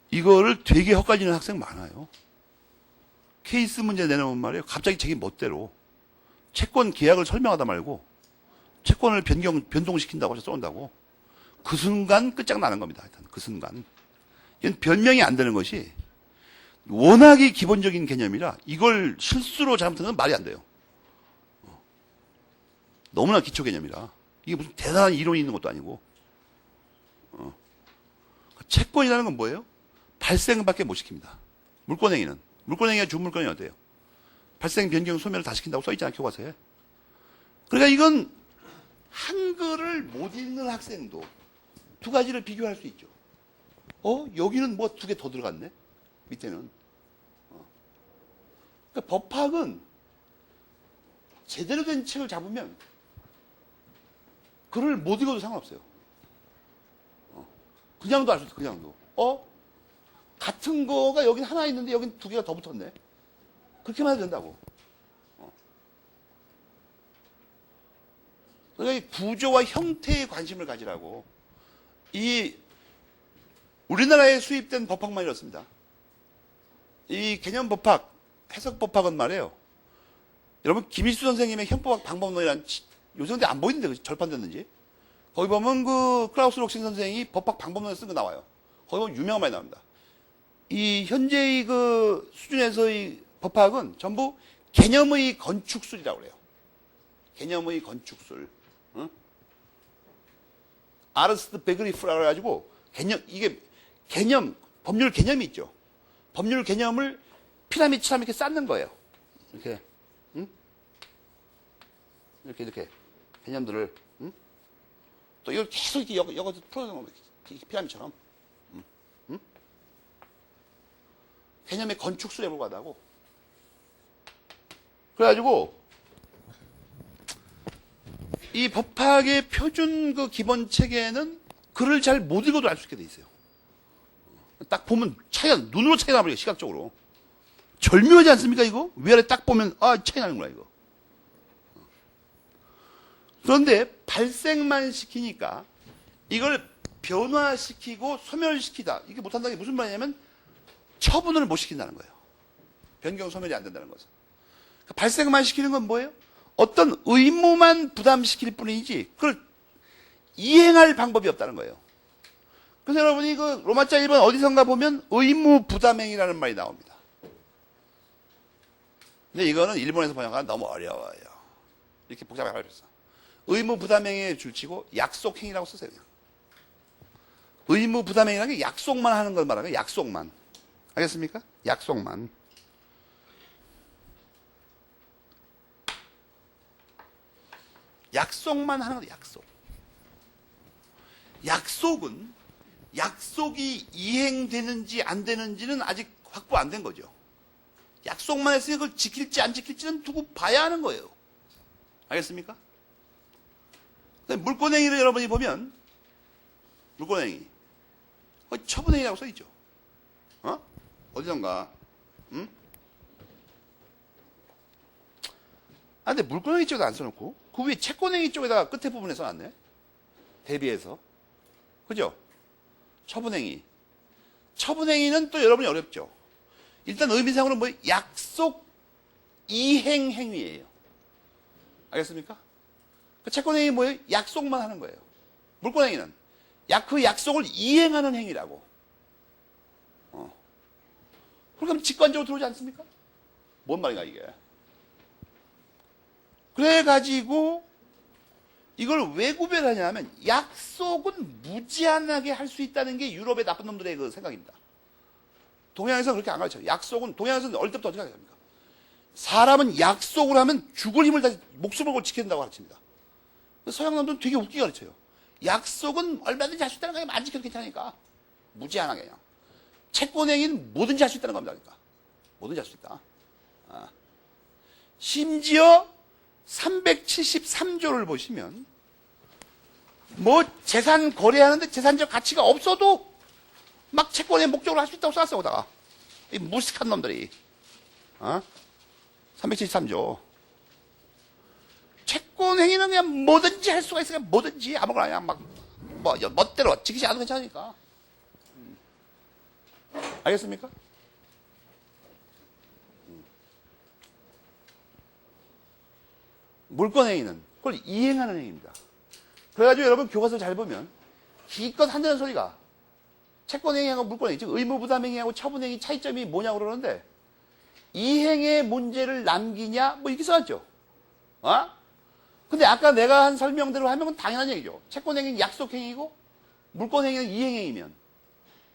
이거를 되게 헛갈리는 학생 많아요. 케이스 문제 내놓으면 말이에요. 갑자기 자기 멋대로 채권 계약을 설명하다 말고 채권을 변동시킨다고 해서 써온다고. 그 순간 끝장나는 겁니다. 일단 그 순간. 이건 변명이 안 되는 것이 워낙에 기본적인 개념이라 이걸 실수로 잘못하면 말이 안 돼요. 너무나 기초 개념이라. 이게 무슨 대단한 이론이 있는 것도 아니고. 채권이라는 건 뭐예요? 발생밖에 못 시킵니다. 물권행위는. 물권행위가 준물권이 어때요? 발생, 변경, 소멸을 다 시킨다고 써있잖아, 교과서에. 그러니까 이건 한글을 못 읽는 학생도 두 가지를 비교할 수 있죠. 여기는 뭐 두 개 더 들어갔네? 밑에는. 그러니까 법학은 제대로 된 책을 잡으면 글을 못 읽어도 상관없어요. 그냥도 알 수 있어, 그냥도. 같은 거가 여긴 하나 있는데 여긴 두 개가 더 붙었네. 그렇게만 해도 된다고. 그러니까 이 구조와 형태에 관심을 가지라고. 이 우리나라에 수입된 법학만 이렇습니다. 이 개념 법학, 해석 법학은 말이에요. 여러분 김일수 선생님의 형법학 방법론이란 요새 근데 안 보이는데 절판됐는지. 거기 보면 그 클라우스 록신 선생이 법학 방법론을 쓴 거 나와요. 거기 보면 유명한 말이 나옵니다. 이 현재의 그 수준에서의 법학은 전부 개념의 건축술이라고 그래요. 개념의 건축술. 응? 아르스트 베그리프라고 해가지고 이게 개념, 법률 개념이 있죠. 법률 개념을 피라미드처럼 이렇게 쌓는 거예요. 이렇게, 응? 이렇게 개념들을, 응? 또 이걸 계속 이렇게 여기서 풀어서 피라미드처럼, 응? 개념의 건축술에 불과하다고. 그래가지고 이 법학의 표준 그 기본 체계는 글을 잘 못 읽어도 알 수 있게 돼 있어요. 딱 보면 차이가 눈으로 차이가 나버려요. 시각적으로 절묘하지 않습니까? 이거 위아래 딱 보면 차이 나는구나 이거. 그런데 발생만 시키니까 이걸 변화시키고 소멸시키다 이게 못한다는 게 무슨 말이냐면 처분을 못 시킨다는 거예요. 변경 소멸이 안 된다는 것은. 발생만 시키는 건 뭐예요? 어떤 의무만 부담시킬 뿐이지 그걸 이행할 방법이 없다는 거예요. 그래서 여러분이 그 로마자 1번 어디선가 보면 의무 부담행위라는 말이 나옵니다. 근데 이거는 일본에서 번역하면 너무 어려워요. 이렇게 복잡하게 알려줬어. 의무 부담행위에 줄치고 약속행위라고 쓰세요. 그냥. 의무 부담행위라는 게 약속만 하는 걸 말하는 거예요. 약속만. 알겠습니까? 약속만. 약속만 하는 거예요. 약속. 약속은 약속이 이행되는지 안 되는지는 아직 확보 안 된 거죠. 약속만 했으니 그걸 지킬지 안 지킬지는 두고 봐야 하는 거예요. 알겠습니까? 물권행위를 여러분이 보면 물권행위 처분행위라고 써있죠. 어디선가 응? 근데 물권행위 쪽에도 안 써놓고 그 위에 채권행위 쪽에다가 끝에 부분에 써놨네. 대비해서. 그죠? 처분행위. 처분행위는 또 여러분이 어렵죠. 일단 의미상으로는 뭐예요? 약속 이행 행위예요. 알겠습니까? 그 채권행위 뭐예요? 약속만 하는 거예요. 물권행위는 그 약속을 이행하는 행위라고. 그럼 직관적으로 들어오지 않습니까? 뭔 말인가 이게? 그래가지고 이걸 왜 구별하냐면 약속은 무제한하게 할 수 있다는 게 유럽의 나쁜 놈들의 그 생각입니다. 동양에서는 그렇게 안 가르쳐요. 약속은 동양에서는 어릴 때부터 어떻게 합니까? 사람은 약속을 하면 죽을 힘을 다해 목숨을 걸고 지켜야 된다고 가르칩니다. 서양 놈들은 되게 웃기게 가르쳐요. 약속은 얼마든지 할 수 있다는 거예요. 안 지켜도 괜찮으니까. 무제한하게 그냥. 채권행위는 뭐든지 할 수 있다는 겁니다. 그러니까. 뭐든지 할 수 있다. 심지어 373조를 보시면 뭐 재산 거래하는데 재산적 가치가 없어도 막 채권의 목적으로 할 수 있다고 써놨어. 거다가 이 무식한 놈들이 373조 채권 행위는 그냥 뭐든지 할 수가 있으니까 뭐든지 아무거나 그냥 막 뭐 멋대로 지키지 않으면 괜찮으니까. 알겠습니까? 물권 행위는 그걸 이행하는 행위입니다. 그래가지고 여러분 교과서 잘 보면 기껏 한다는 소리가 채권 행위하고 물권 행위, 즉 의무 부담 행위하고 처분 행위 차이점이 뭐냐고 그러는데 이행의 문제를 남기냐 뭐 이렇게 써놨죠. 근데 아까 내가 한 설명대로 하면 당연한 얘기죠. 채권 행위는 약속 행위고 물권 행위는 이행 행위면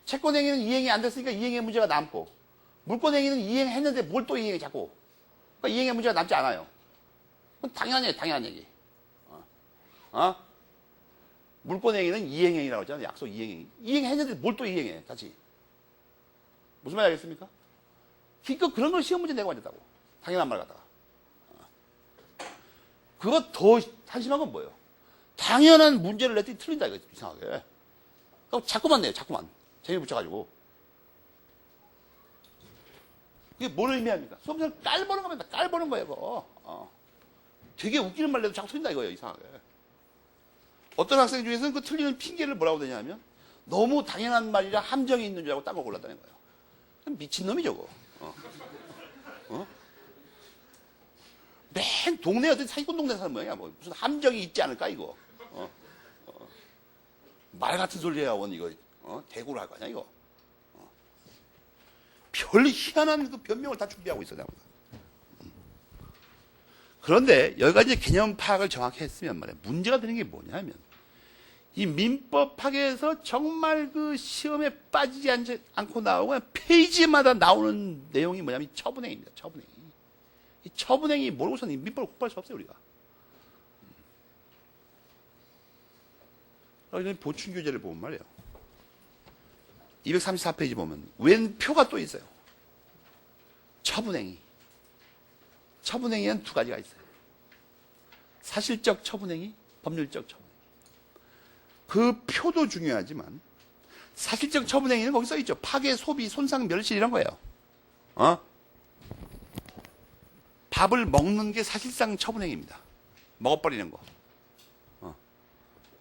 채권행위는 이행이 안 됐으니까 이행의 문제가 남고, 물권행위는 이행했는데 뭘 또 이행해 자꾸. 그러니까 이행의 문제가 남지 않아요. 그건 당연한 얘기. 물권행위는 이행행위라고 하잖아요. 약속 이행행위. 이행했는데 뭘 또 이행해, 다시. 무슨 말 알겠습니까? 그러니까 그런 걸 시험 문제 내고 앉았다고. 당연한 말 갖다가. 그거 더 한심한 건 뭐예요? 당연한 문제를 냈더니 틀린다, 이거 이상하게. 자꾸만 내요, 자꾸만. 재미 붙여가지고. 이게 뭘 의미합니까? 수험생을 깔보는 겁니다. 깔보는 거예요, 그거. 되게 웃기는 말 내도 자꾸 틀린다, 이거예요, 이상하게. 어떤 학생 중에서는 그 틀리는 핑계를 뭐라고 되냐면, 너무 당연한 말이라 함정이 있는 줄 알고 딴 거 골랐다는 거예요. 미친놈이죠, 그거. 맨 동네 어떤 사기꾼 동네 사는 모양이야. 뭐 무슨 함정이 있지 않을까 이거. 말 같은 소리 해야 원 이거. 대구를 할 거 아니야 이거. 별 희한한 그 변명을 다 준비하고 있어 내가. 그런데 여기까지 개념 파악을 정확히 했으면 말이야. 문제가 되는 게 뭐냐면 이 민법 파괴에서 정말 그 시험에 빠지지 않고 나오고 페이지마다 나오는 내용이 뭐냐면 처분행위입니다. 처분행위. 이 처분행위 모르고서는 이 민법을 공부할 수 없어요, 우리가. 보충교재를 보면 말이에요. 234페이지 보면 웬 표가 또 있어요. 처분행위. 처분행위는 두 가지가 있어요. 사실적 처분행위, 법률적 처분행위. 그 표도 중요하지만 사실적 처분행위는 거기 써 있죠. 파괴, 소비, 손상, 멸실 이런 거예요. 밥을 먹는 게 사실상 처분행위입니다. 먹어버리는 거.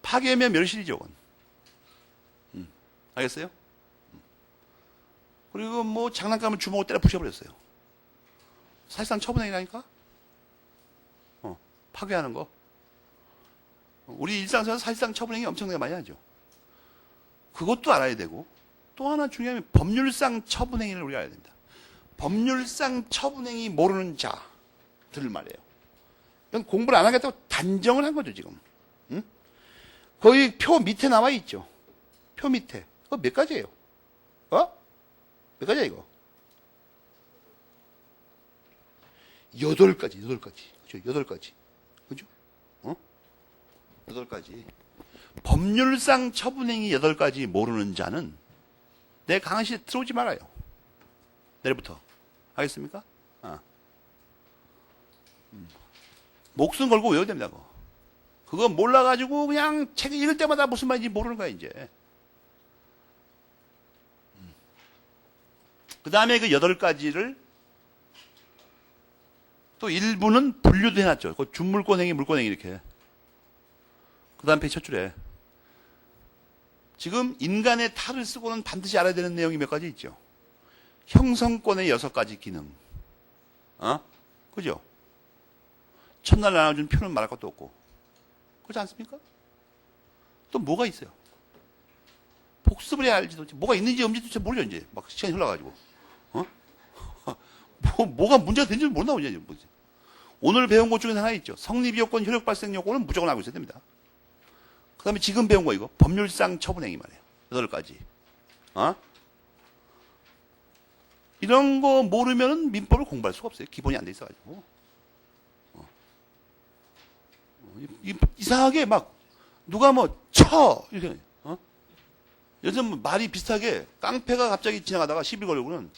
파괴면 멸실이죠. 알겠어요? 그리고 뭐 장난감을 주먹으로 때려 부셔버렸어요. 사실상 처분행위라니까? 파괴하는 거. 우리 일상생활 사실상 처분행위 엄청나게 많이 하죠. 그것도 알아야 되고 또 하나 중요한 게 법률상 처분행위를 우리가 알아야 됩니다. 법률상 처분행위 모르는 자들 말이에요. 이건 공부를 안 하겠다고 단정을 한 거죠 지금. 응? 거기 표 밑에 나와 있죠. 표 밑에. 그거 몇 가지예요? 몇 가지야 이거? 8가지. 그죠? 8가지. 그죠? 8가지. 법률상 처분행위 8가지 모르는 자는 내 강의실에 들어오지 말아요. 내일부터. 알겠습니까? 목숨 걸고 외워야 됩니다. 그거 몰라가지고 그냥 책 읽을 때마다 무슨 말인지 모르는 거야, 이제. 그 다음에 그 8가지를 또 일부는 분류도 해놨죠. 그 준물권행위, 물권행위 이렇게. 그 다음 페이지 첫 줄에. 지금 인간의 탈을 쓰고는 반드시 알아야 되는 내용이 몇 가지 있죠. 형성권의 6가지 기능. 그죠? 첫날 나눠준 표는 말할 것도 없고. 그렇지 않습니까? 또 뭐가 있어요? 복습을 해야 알지도 뭐가 있는지 없는지도 모르죠, 이제. 막 시간이 흘러가지고. 뭐가 문제가 되는지 모르나, 이제. 오늘 배운 것 중에 하나 있죠. 성립요건, 효력 발생 요건은 무조건 알고 있어야 됩니다. 그 다음에 지금 배운 거 이거. 법률상 처분행위 말이에요. 8가지. 이런 거 모르면 민법을 공부할 수가 없어요. 기본이 안 돼 있어가지고. 이상하게 막, 누가 뭐, 이렇게, 요즘 말이 비슷하게 깡패가 갑자기 지나가다가 시비 걸고는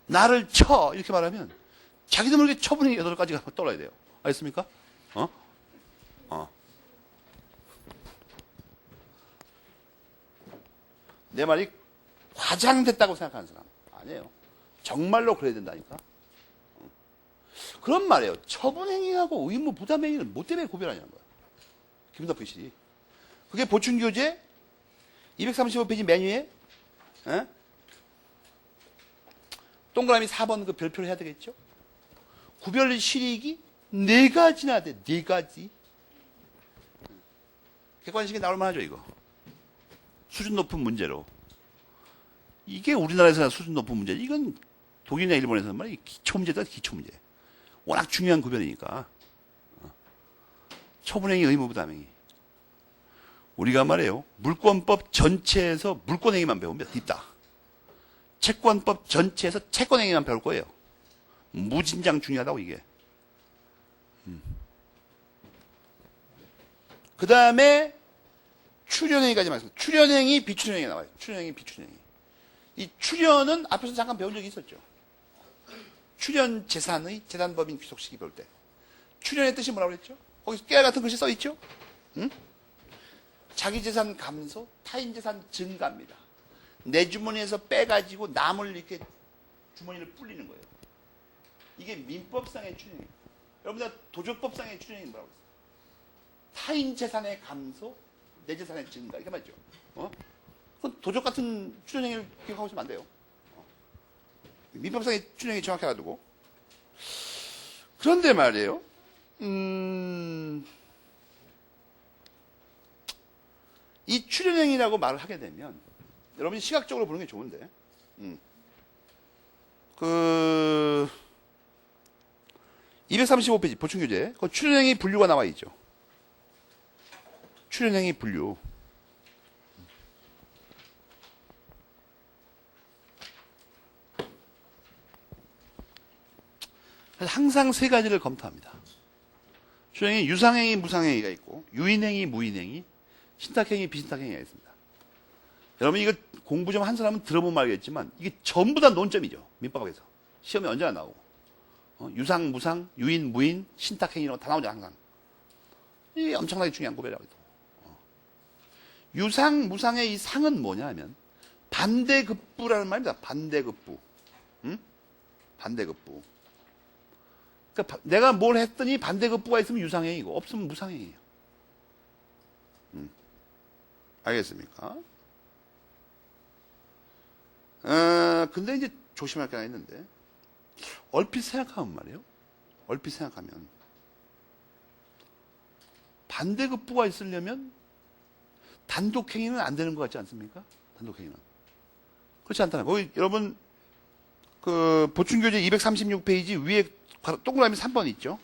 나를 이렇게 말하면 자기도 모르게 처분이 8가지가 떠올라야 돼요. 알겠습니까? 내 말이 과장됐다고 생각하는 사람. 아니에요. 정말로 그래야 된다니까. 그런 말이에요. 처분행위하고 의무 부담행위는 뭐 때문에 구별하냐는 거야. 김덕표 씨. 그게 보충교재 235페이지 맨 위에 동그라미 4번 그 별표를 해야 되겠죠? 구별 실익이 4가지나 돼. 4가지. 객관식에 나올만 하죠, 이거. 수준 높은 문제로. 이게 우리나라에서는 수준 높은 문제. 이건 독일이나 일본에서는 말이야. 기초문제다, 기초문제. 워낙 중요한 구별이니까. 처분행위, 의무부담행위. 우리가 말이에요. 물권법 전체에서 물권행위만 배우면 딥다. 채권법 전체에서 채권행위만 배울 거예요. 무진장 중요하다고 이게. 그 다음에 출연행위까지 말씀드립니다. 출연행위, 비출연행위 나와요. 출연행위, 비출연행위. 이 출연은 앞에서 잠깐 배운 적이 있었죠. 출연 재산의 재단법인 귀속시기 배울 때. 출연의 뜻이 뭐라고 그랬죠? 거기 깨알 같은 글씨 써 있죠? 응? 자기 재산 감소, 타인 재산 증가입니다. 내 주머니에서 빼가지고 남을 이렇게 주머니를 불리는 거예요. 이게 민법상의 출연이에요. 여러분들 도적법상의 출연이 뭐라고 했어요? 타인 재산의 감소, 내 재산의 증가. 이렇게 말이죠. 그건 도적 같은 출연행위를 기억하고 있으면 안 돼요. 민법상의 출연행위 정확히 알아두고. 그런데 말이에요. 이 출연행위라고 말을 하게 되면 여러분이 시각적으로 보는 게 좋은데 235페이지 보충규제 그 출연행위 분류가 나와 있죠. 출연행위 분류. 항상 세 가지를 검토합니다. 출연행위 유상행위, 무상행위가 있고 유인행위, 무인행위, 신탁행위, 비신탁행위가 있습니다. 여러분 이거 공부 좀 한 사람은 들어보면 알겠지만 이게 전부 다 논점이죠. 민법학에서. 시험에 언제나 나오고. 유상, 무상, 유인, 무인, 신탁행위로 다 나오죠. 항상. 이게 엄청나게 중요한 구별이라고. 유상, 무상의 이 상은 뭐냐 하면 반대급부라는 말입니다. 반대급부. 응? 반대급부. 그러니까 내가 뭘 했더니 반대급부가 있으면 유상행위고 없으면 무상행위예요. 알겠습니까? 근데 이제 조심할 게 하나 있는데 얼핏 생각하면 말이에요. 얼핏 생각하면 반대급부가 있으려면 단독행위는 안 되는 것 같지 않습니까? 단독행위는. 그렇지 않다는 거예요. 여러분 그 보충교재 236페이지 위에 동그라미 3번 있죠?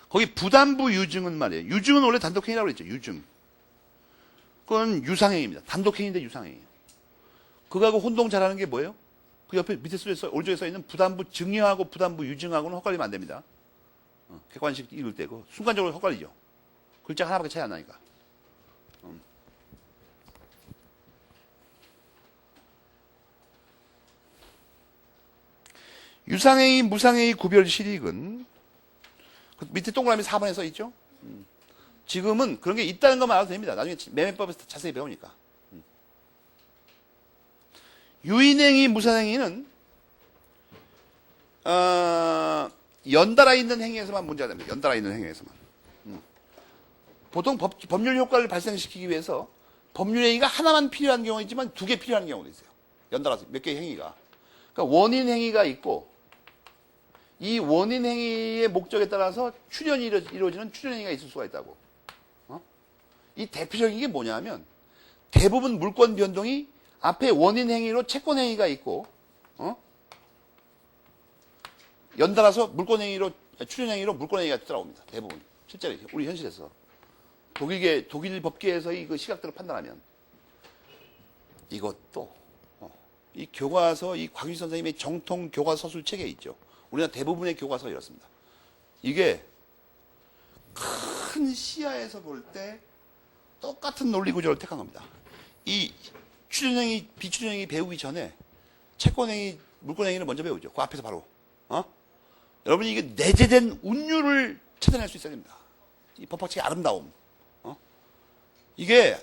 거기 부담부 유증은 말이에요. 유증은 원래 단독행위라고 그랬죠. 유증. 그건 유상행위입니다. 단독행위인데 유상행위예요. 그거하고 혼동 잘하는 게 뭐예요? 그 옆에 밑에 오른쪽에 써 있는 부담부 증여하고 부담부 유증하고는 헛갈리면 안 됩니다. 객관식 읽을 때고 순간적으로 헛갈리죠. 글자 하나밖에 차이 안 나니까. 유상행위, 무상행위 구별 실익은 그 밑에 동그라미 4번에 써 있죠. 지금은 그런 게 있다는 것만 알아도 됩니다. 나중에 매매법에서 자세히 배우니까. 유인행위, 무상행위는 연달아 있는 행위에서만 문제가 됩니다. 연달아 있는 행위에서만. 보통 법률 효과를 발생시키기 위해서 법률 행위가 하나만 필요한 경우가 있지만 두 개 필요한 경우도 있어요. 연달아서 몇 개의 행위가. 그러니까 원인 행위가 있고 이 원인 행위의 목적에 따라서 출연이 이루어지는 출연 행위가 있을 수가 있다고. 이 대표적인 게 뭐냐면 대부분 물권 변동이 앞에 원인 행위로 채권 행위가 있고 연달아서 물권 행위로 출연 행위로 물권 행위가 따라옵니다. 대부분 실제로 우리 현실에서 독일 법계에서의 그 시각들을 판단하면 이것도 이 교과서 이 곽윤 선생님의 정통 교과서 서술 책에 있죠. 우리나라 대부분의 교과서가 이렇습니다. 이게 큰 시야에서 볼 때 똑같은 논리 구조를 택한 겁니다. 이 출연행위, 비출연행위 배우기 전에 채권행위, 물권행위를 먼저 배우죠. 그 앞에서 바로. 여러분이 이게 내재된 운율을 찾아낼 수 있어야 됩니다. 이 법학책의 아름다움. 이게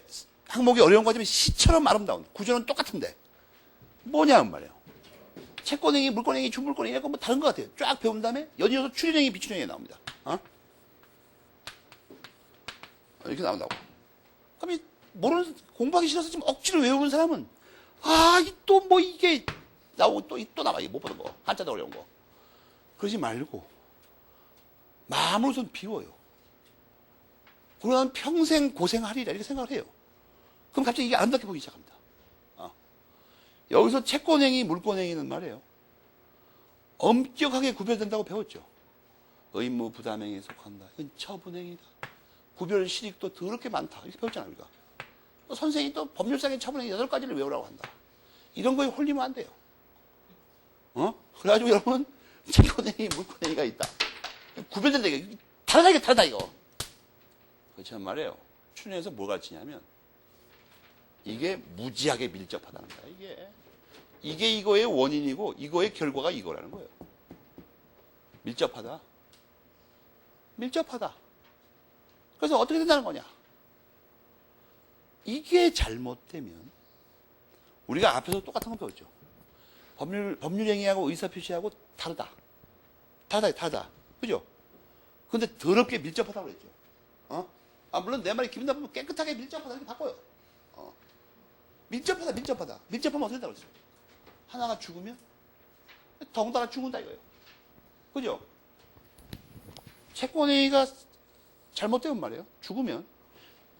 항목이 어려운 거지만 시처럼 아름다운. 구조는 똑같은데. 뭐냐면 말이에요. 채권행위, 물권행위, 주물권행위 이런 거 뭐 다른 것 같아요. 쫙 배운 다음에 연이어서 출연행위, 비출연행위 나옵니다. 이렇게 나온다고. 그럼 이 모르는 공부하기 싫어서 지금 억지로 외우는 사람은 또 뭐 이게 나오고 또 나와. 이게 못 보는 거. 한자도 어려운 거. 그러지 말고 마음으로 좀 비워요. 그러면 평생 고생하리라 이렇게 생각을 해요. 그럼 갑자기 이게 아름답게 보이기 시작합니다. 여기서 채권행위, 물권행위는 말이에요. 엄격하게 구별된다고 배웠죠. 의무, 부담행위에 속한다. 이건 처분행위다. 구별 실익도 더럽게 많다. 이렇게 배웠잖아요, 우리가. 또 선생이 또 법률상의 처분의 8가지를 외우라고 한다. 이런 거에 홀리면 안 돼요. 그래가지고 여러분, 채권행위, 물권행위가 있다. 구별된다, 이거. 다르다, 이거. 그렇지만 말이에요. 추론에서 뭘 가르치냐면, 이게 무지하게 밀접하다는 거야, 이게 이거의 원인이고, 이거의 결과가 이거라는 거예요. 밀접하다. 그래서 어떻게 된다는 거냐? 이게 잘못되면, 우리가 앞에서 똑같은 거 배웠죠. 법률행위하고 의사표시하고 다르다. 그죠? 근데 더럽게 밀접하다고 그랬죠. 물론 내 말이 기분 나쁘면 깨끗하게 밀접하다 이렇게 바꿔요. 밀접하다. 밀접하면 어떻게 된다고 그랬어요? 하나가 죽으면 더군다나 죽는다 이거예요. 그죠? 채권행위가 잘못되면 말이에요. 죽으면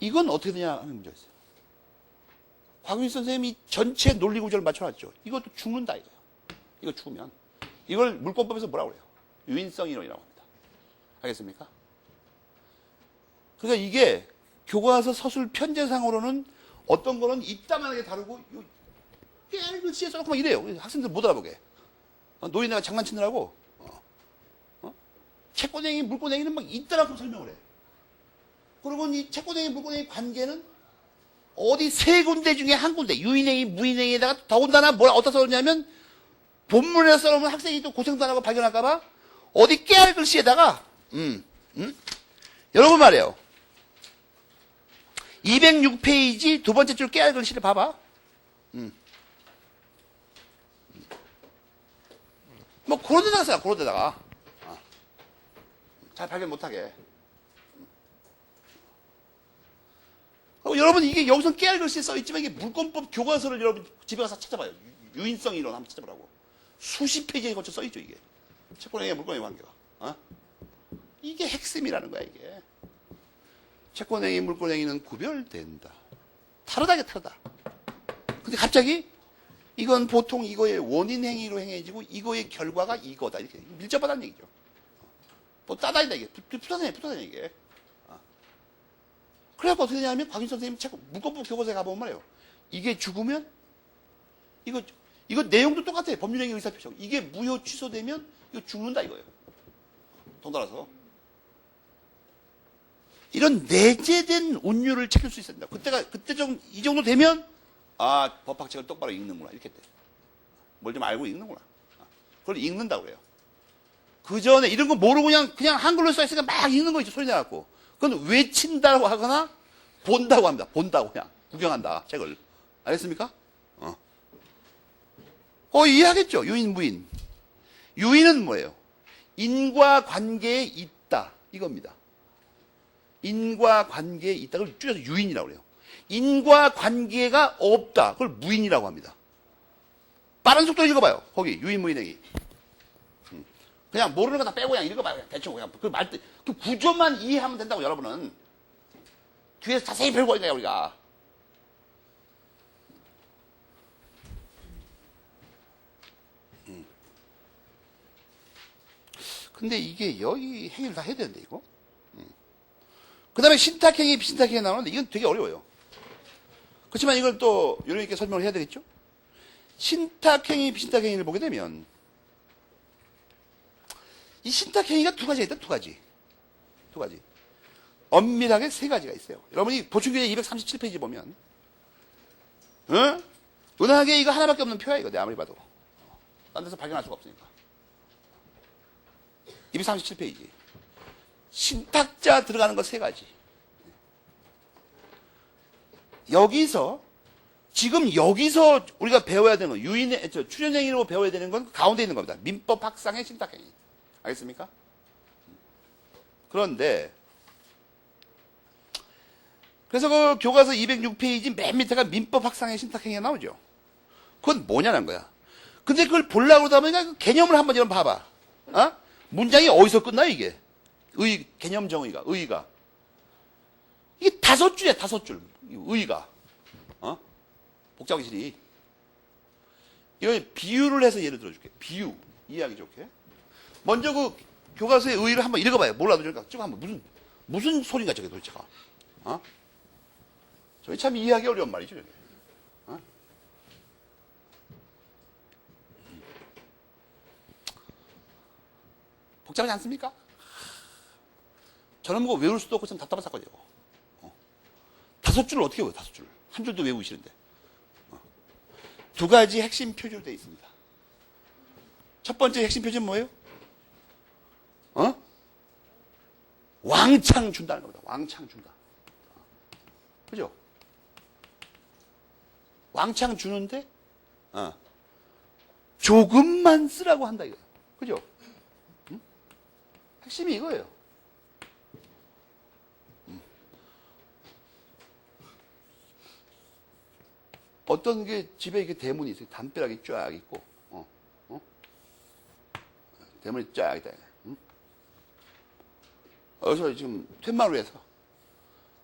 이건 어떻게 되냐 하는 문제가 있어요. 곽윤희 선생님이 전체 논리구조를 맞춰놨죠. 이것도 죽는다 이거예요. 이거 죽으면. 이걸 물권법에서 뭐라고 그래요? 유인성 이론이라고 합니다. 알겠습니까? 그러니까 이게 교과서 서술 편제상으로는 어떤 거는 이따만하게 다루고 글씨에 써놓고 막 이래요. 학생들 못 알아보게. 노인네가 장난치느라고 채권행위, 물권행위는 막 이따라고 설명을 해. 그리고 이 채권행위, 물권행위 관계는 어디 세 군데 중에 한 군데, 유인행위, 무인행위에다가 더군다나 뭘 어디다 써놓냐면 본문에 써놓으면 학생이 또 고생도 안 하고 발견할까봐 어디 깨알 글씨에다가 여러분 말이에요. 206페이지 두 번째 줄 깨알 글씨를 봐봐. 뭐 그런 데다가 써요. 그런 데다가 잘 발견 못하게. 여러분 이게 여기서 깨알 글씨에 써있지만 이게 물권법 교과서를 여러분 집에 가서 찾아봐요. 유인성 이론 한번 찾아보라고. 수십 페이지에 걸쳐 써있죠 이게. 채권행위 물권행위 관계가. 이게 핵심이라는 거야 이게. 채권행위 물권행위는 구별된다. 다르다. 근데 갑자기 이건 보통 이거의 원인 행위로 행해지고 이거의 결과가 이거다 이렇게 밀접하다는 얘기죠. 뭐 따다니다 이게 붙어다니 이게. 그래갖고 어떻게 되냐면 곽윤희 선생님 물권법 교과서에 가보면 말이에요. 이게 죽으면 이거 내용도 똑같아요. 법률행위 의사표시. 이게 무효 취소되면 이거 죽는다 이거예요. 덩달아서 이런 내재된 운율을 챙길 수 있어야 된다. 그때 좀 이 정도 되면 법학책을 똑바로 읽는구나 이렇게 돼. 뭘 좀 알고 읽는구나. 그걸 읽는다고 그래요. 그 전에 이런 거 모르고 그냥 한글로 써있으니까 막 읽는 거 있죠. 소리 내갖고. 그건 외친다고 하거나 본다고 합니다. 본다고 그냥 구경한다 책을. 알겠습니까? 이해하겠죠? 유인, 무인. 유인은 뭐예요? 인과 관계에 있다 이겁니다. 인과 관계에 있다. 그걸 줄여서 유인이라고 그래요. 인과 관계가 없다. 그걸 무인이라고 합니다. 빠른 속도로 읽어봐요. 거기 유인, 무인행위. 그냥 모르는 거 다 빼고 그냥 읽어봐요. 그냥 대충 그냥 그 구조만 이해하면 된다고 여러분은. 뒤에서 자세히 배우고 있는 거야 우리가. 근데 이게 여기 행위를 다 해야 되는데 이거. 그 다음에 신탁행위, 비신탁행위 나오는데 이건 되게 어려워요. 그렇지만 이걸 또 요령 있게 설명을 해야 되겠죠. 신탁행위, 비신탁행위를 보게 되면 이 신탁행위가 두 가지가 있다. 두 가지. 엄밀하게 세 가지가 있어요. 여러분이 보충교재 237페이지 보면 은하계 이거 하나밖에 없는 표야 이거. 내가 아무리 봐도 딴 데서 발견할 수가 없으니까. 237페이지. 신탁자 들어가는 거 세 가지. 지금 여기서 우리가 배워야 되는 건 출연행위로 배워야 되는 건 가운데 있는 겁니다. 민법 확상의 신탁행위. 알겠습니까? 그런데 그래서 그 교과서 206페이지 맨 밑에가 민법 확상의 신탁행위가 나오죠. 그건 뭐냐는 거야. 근데 그걸 보려고 그러다 보니까 그 개념을 한번 여러분 봐봐. 문장이 어디서 끝나요 이게? 개념 정의가, 의의가. 이게 5줄이야, 5줄. 의의가. 복잡하기 싫이. 이거 비유를 해서 예를 들어줄게. 비유. 이해하기 좋게. 먼저 그 교과서의 의의를 한번 읽어봐요. 몰라도 그러니까 쭉 한번 무슨 소리인가 저게 도대체가. 저희 참 이해하기 어려운 말이죠. 이게. 어? 복잡하지 않습니까? 저는 뭐 외울 수도 없고 참 답답한 사건이에요. 5줄을 어떻게 외워요? 5줄. 한 줄도 외우기 싫은데. 2가지 핵심 표준으로 되어 있습니다. 첫 번째 핵심 표준은 뭐예요? 왕창 준다는 겁니다. 왕창 준다. 그죠? 왕창 주는데, 조금만 쓰라고 한다 이거예요. 그죠? 응? 핵심이 이거예요. 어떤 게 집에 이렇게 대문이 있어요. 담벼락이 쫙 있고, 대문이 쫙 있다. 여기서 지금 툇마루에서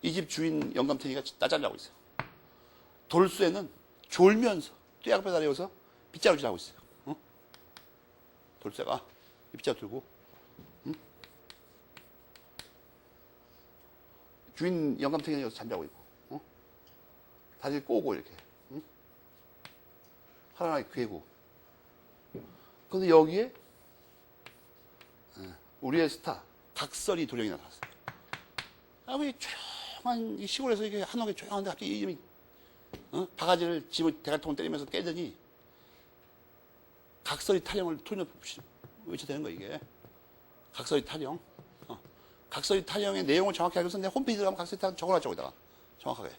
이 집 주인 영감탱이가 따자자고 있어요. 돌쇠는 졸면서 뙤약볕 아래에서 빗자루질 하고 있어요. 돌쇠가 빗자루 들고, 주인 영감탱이는 여기서 잠자고 있고, 다리를 꼬고 이렇게. 하나하나 괴고. 그런데 여기에 우리의 스타 각설이 도령이 나타났어요. 아무리 조용한 이 시골에서 이게 한옥에 조용한데 갑자기 이 이름이 바가지를 집을 대갈통을 때리면서 깨더니 각설이 타령을 토리너 외쳐대는 거예요. 이게 각설이 타령. 각설이 타령의 내용을 정확히 알고서 내 홈페이지 들어가면 각설이 타령 적어놨죠. 거기다가 정확하게.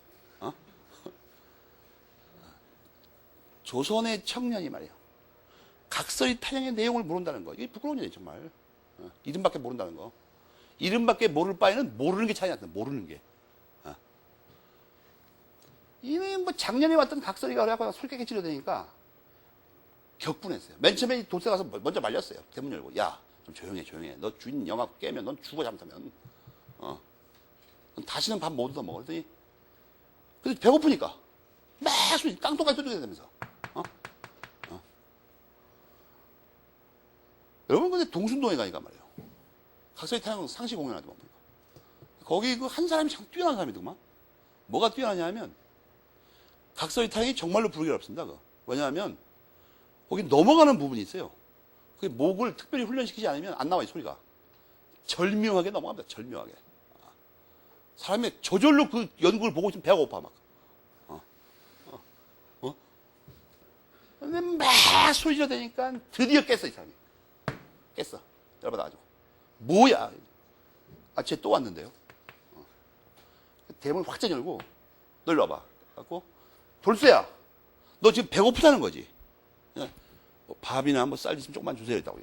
조선의 청년이 말이에요. 각설이 타령의 내용을 모른다는 거. 이게 부끄러운 일이에요, 정말. 이름밖에 모른다는 거. 이름밖에 모를 바에는 모르는 게 차이 났다. 모르는 게. 이미 뭐 작년에 왔던 각설이가 그래갖고 솔개게 찔러대니까 격분했어요. 맨 처음에 돌쇠 가서 먼저 말렸어요. 대문 열고. 야, 좀 조용해, 조용해. 너 주인 영합 깨면 넌 죽어, 잘못하면. 넌 다시는 밥 못 얻어 먹어. 그랬더니, 근데 배고프니까. 막 깡통까지 뜯어야 되면서. 여러분, 근데 동순동에 가니까 말이에요. 각설이 타령 상시 공연하더만 보니까. 거기 그 한 사람이 참 뛰어난 사람이더만. 뭐가 뛰어나냐 하면, 각설이 타령이 정말로 부르기 어렵습니다. 왜냐하면, 거기 넘어가는 부분이 있어요. 그 목을 특별히 훈련시키지 않으면 안 나와요, 소리가. 절묘하게 넘어갑니다, 절묘하게. 사람이 저절로 그 연구를 보고 있으면 배가 고파, 막. 근데 막 소리 지르다니까 드디어 깼어, 이 사람이. 깼어. 열받아가지고. 뭐야? 쟤 또 왔는데요. 대문을 확 열고, 너 일로 와봐. 갖고, 돌쇠야, 너 지금 배고프다는 거지? 뭐 밥이나 뭐 쌀 있으면 조금만 주세요. 했다고.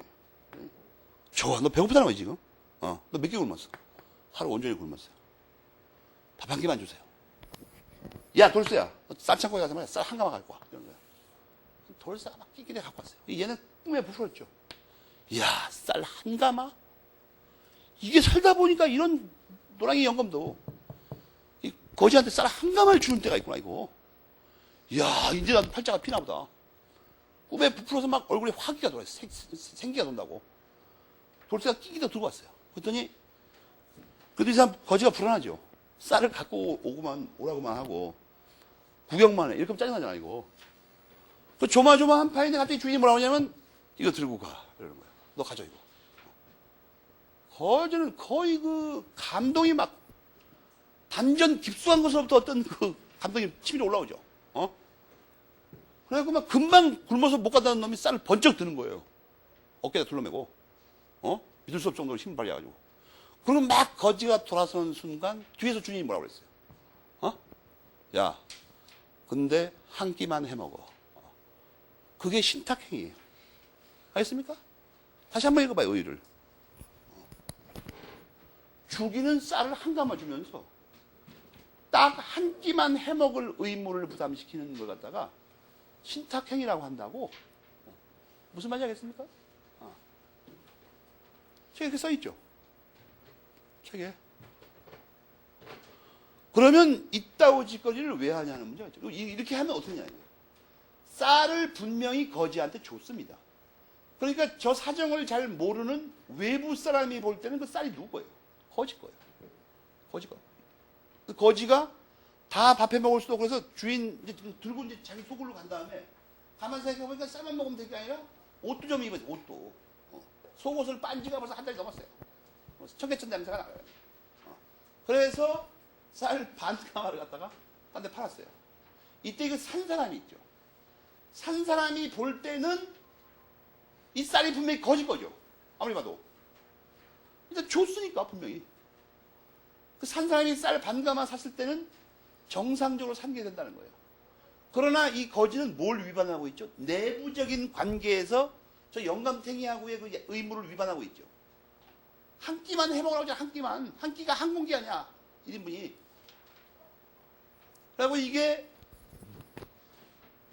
좋아, 너 배고프다는 거지, 지금? 너 몇 개 굶었어? 하루 온종일 굶었어요. 밥 한 개만 주세요. 야, 돌쇠야, 너 쌀 창고에 가서 말이야, 쌀 한 가마 갖고 와. 이런 거야. 돌쇠가 막 끼끼대 갖고 왔어요. 얘는 꿈에 부풀었죠. 이야, 쌀 한 가마? 이게 살다 보니까 이런 노랑이 영감도 이 거지한테 쌀 한 가마를 주는 때가 있구나, 이거. 이야, 이제 나도 팔자가 피나 보다. 꿈에 부풀어서 막 얼굴에 화기가 돌아요. 생기가 돈다고. 돌쇠가 끼기도 들고 왔어요. 그랬더니, 그래도 이 사람 거지가 불안하죠. 쌀을 갖고 오라고만 하고, 구경만 해. 이렇게 하면 짜증나잖아, 이거. 그 조마조마한 파인데 갑자기 주인이 뭐라고 하냐면, 이거 들고 가. 이러는 거예요. 너 가져, 이거. 거지는 거의 그 감동이 막, 단전 깊숙한 곳으로부터 어떤 그 감동이 치밀어 올라오죠. 그래갖고 막 금방 굶어서 못 간다는 놈이 쌀을 번쩍 드는 거예요. 어깨에다 둘러매고. 믿을 수 없을 정도로 힘을 발휘해가지고. 그리고 막 거지가 돌아서는 순간 뒤에서 주인이 뭐라고 그랬어요. 야, 근데 한 끼만 해먹어. 그게 신탁행위예요. 알겠습니까? 다시 한번 읽어봐요, 의의를. 죽이는 쌀을 한 가마 주면서 딱 한 끼만 해먹을 의무를 부담시키는 걸 갖다가 신탁행위라고 한다고. 무슨 말인지 알겠습니까? 책에 이렇게 써있죠. 책에. 그러면 이따오 짓거리를 왜 하냐는 문제가 있죠. 이렇게 하면 어떻게 하냐. 쌀을 분명히 거지한테 줬습니다. 그러니까 저 사정을 잘 모르는 외부 사람이 볼 때는 그 쌀이 누구 거예요? 거지 거예요. 거지 거. 거지가 다 밥해 먹을 수도 없고 그래서 주인 이제 들고 이제 자기 소굴로 간 다음에 가만 생각해보니까 쌀만 먹으면 될 게 아니라 옷도 좀 입어야 돼. 옷도. 속옷을 빤 지가 벌써 한 달이 넘었어요. 청계천 냄새가 나요. 그래서 쌀 반 가마를 갖다가 딴 데 팔았어요. 이때 이거 산 사람이 있죠. 산 사람이 볼 때는 이 쌀이 분명히 거짓 거죠. 아무리 봐도. 일단 줬으니까 분명히. 그 산 사람이 쌀 반가마 샀을 때는 정상적으로 삼게 된다는 거예요. 그러나 이 거지는 뭘 위반하고 있죠? 내부적인 관계에서 저 영감탱이하고의 그 의무를 위반하고 있죠. 한 끼만 해먹으라고 하잖아. 한 끼만. 한 끼가 한 공기 아니야. 1인분이. 그리고 이게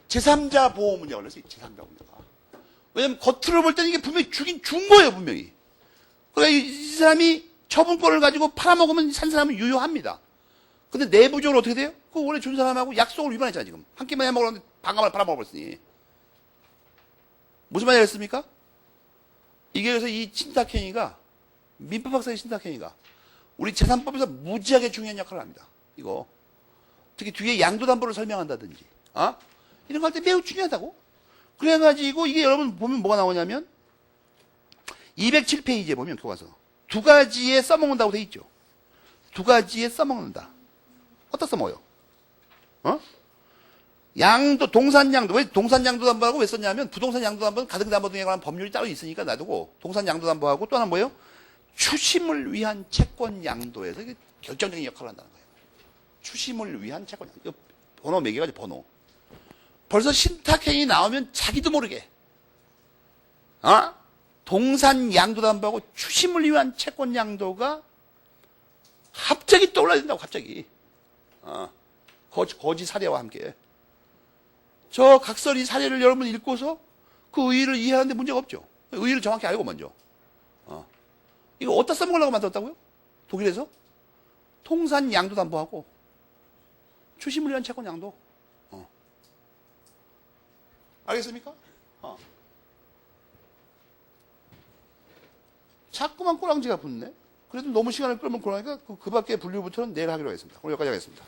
제3자 보호 문제가 걸렸어요. 제3자 문제가. 왜냐면 겉으로 볼 때는 이게 분명히 죽인 준 거예요. 분명히. 그러니까 이 사람이 처분권을 가지고 팔아먹으면 산 사람은 유효합니다. 근데 내부적으로 어떻게 돼요? 그 원래 준 사람하고 약속을 위반했잖아 지금. 한 끼만 해먹으라는데 반가마를 팔아먹어버렸으니. 무슨 말이 됐습니까? 이게 그래서 이 신탁행위가 민법학상의 신탁행위가 우리 재산법에서 무지하게 중요한 역할을 합니다. 이거 특히 뒤에 양도담보를 설명한다든지 이런 거 할 때 매우 중요하다고. 그래가지고 이게 여러분 보면 뭐가 나오냐면 207페이지에 보면 교과서 두 가지에 써먹는다고 돼 있죠. 두 가지에 써먹는다. 어디다 써먹어요? 양도, 동산양도. 왜 동산양도담보하고 왜 썼냐면 부동산 양도담보는 가등담보 등에 관한 법률이 따로 있으니까 놔두고 동산 양도담보하고 또 하나 뭐예요? 추심을 위한 채권 양도에서 이게 결정적인 역할을 한다는 거예요. 추심을 위한 채권 양도. 번호 매겨가지고 번호. 벌써 신탁행위 나오면 자기도 모르게 동산 양도담보하고 추심을 위한 채권 양도가 갑자기 떠올라야 된다고 갑자기. 거지 사례와 함께. 저 각설이 사례를 여러분 읽고서 그 의의를 이해하는데 문제가 없죠. 의의를 정확히 알고 먼저. 이거 어디다 써먹으려고 만들었다고요? 독일에서? 통산 양도담보하고 추심을 위한 채권 양도. 알겠습니까? 자꾸만 꼬랑지가 붙네. 그래도 너무 시간을 끌면 그러니까 그 밖에 분류부터는 내일 하기로 하겠습니다. 오늘 여기까지 하겠습니다.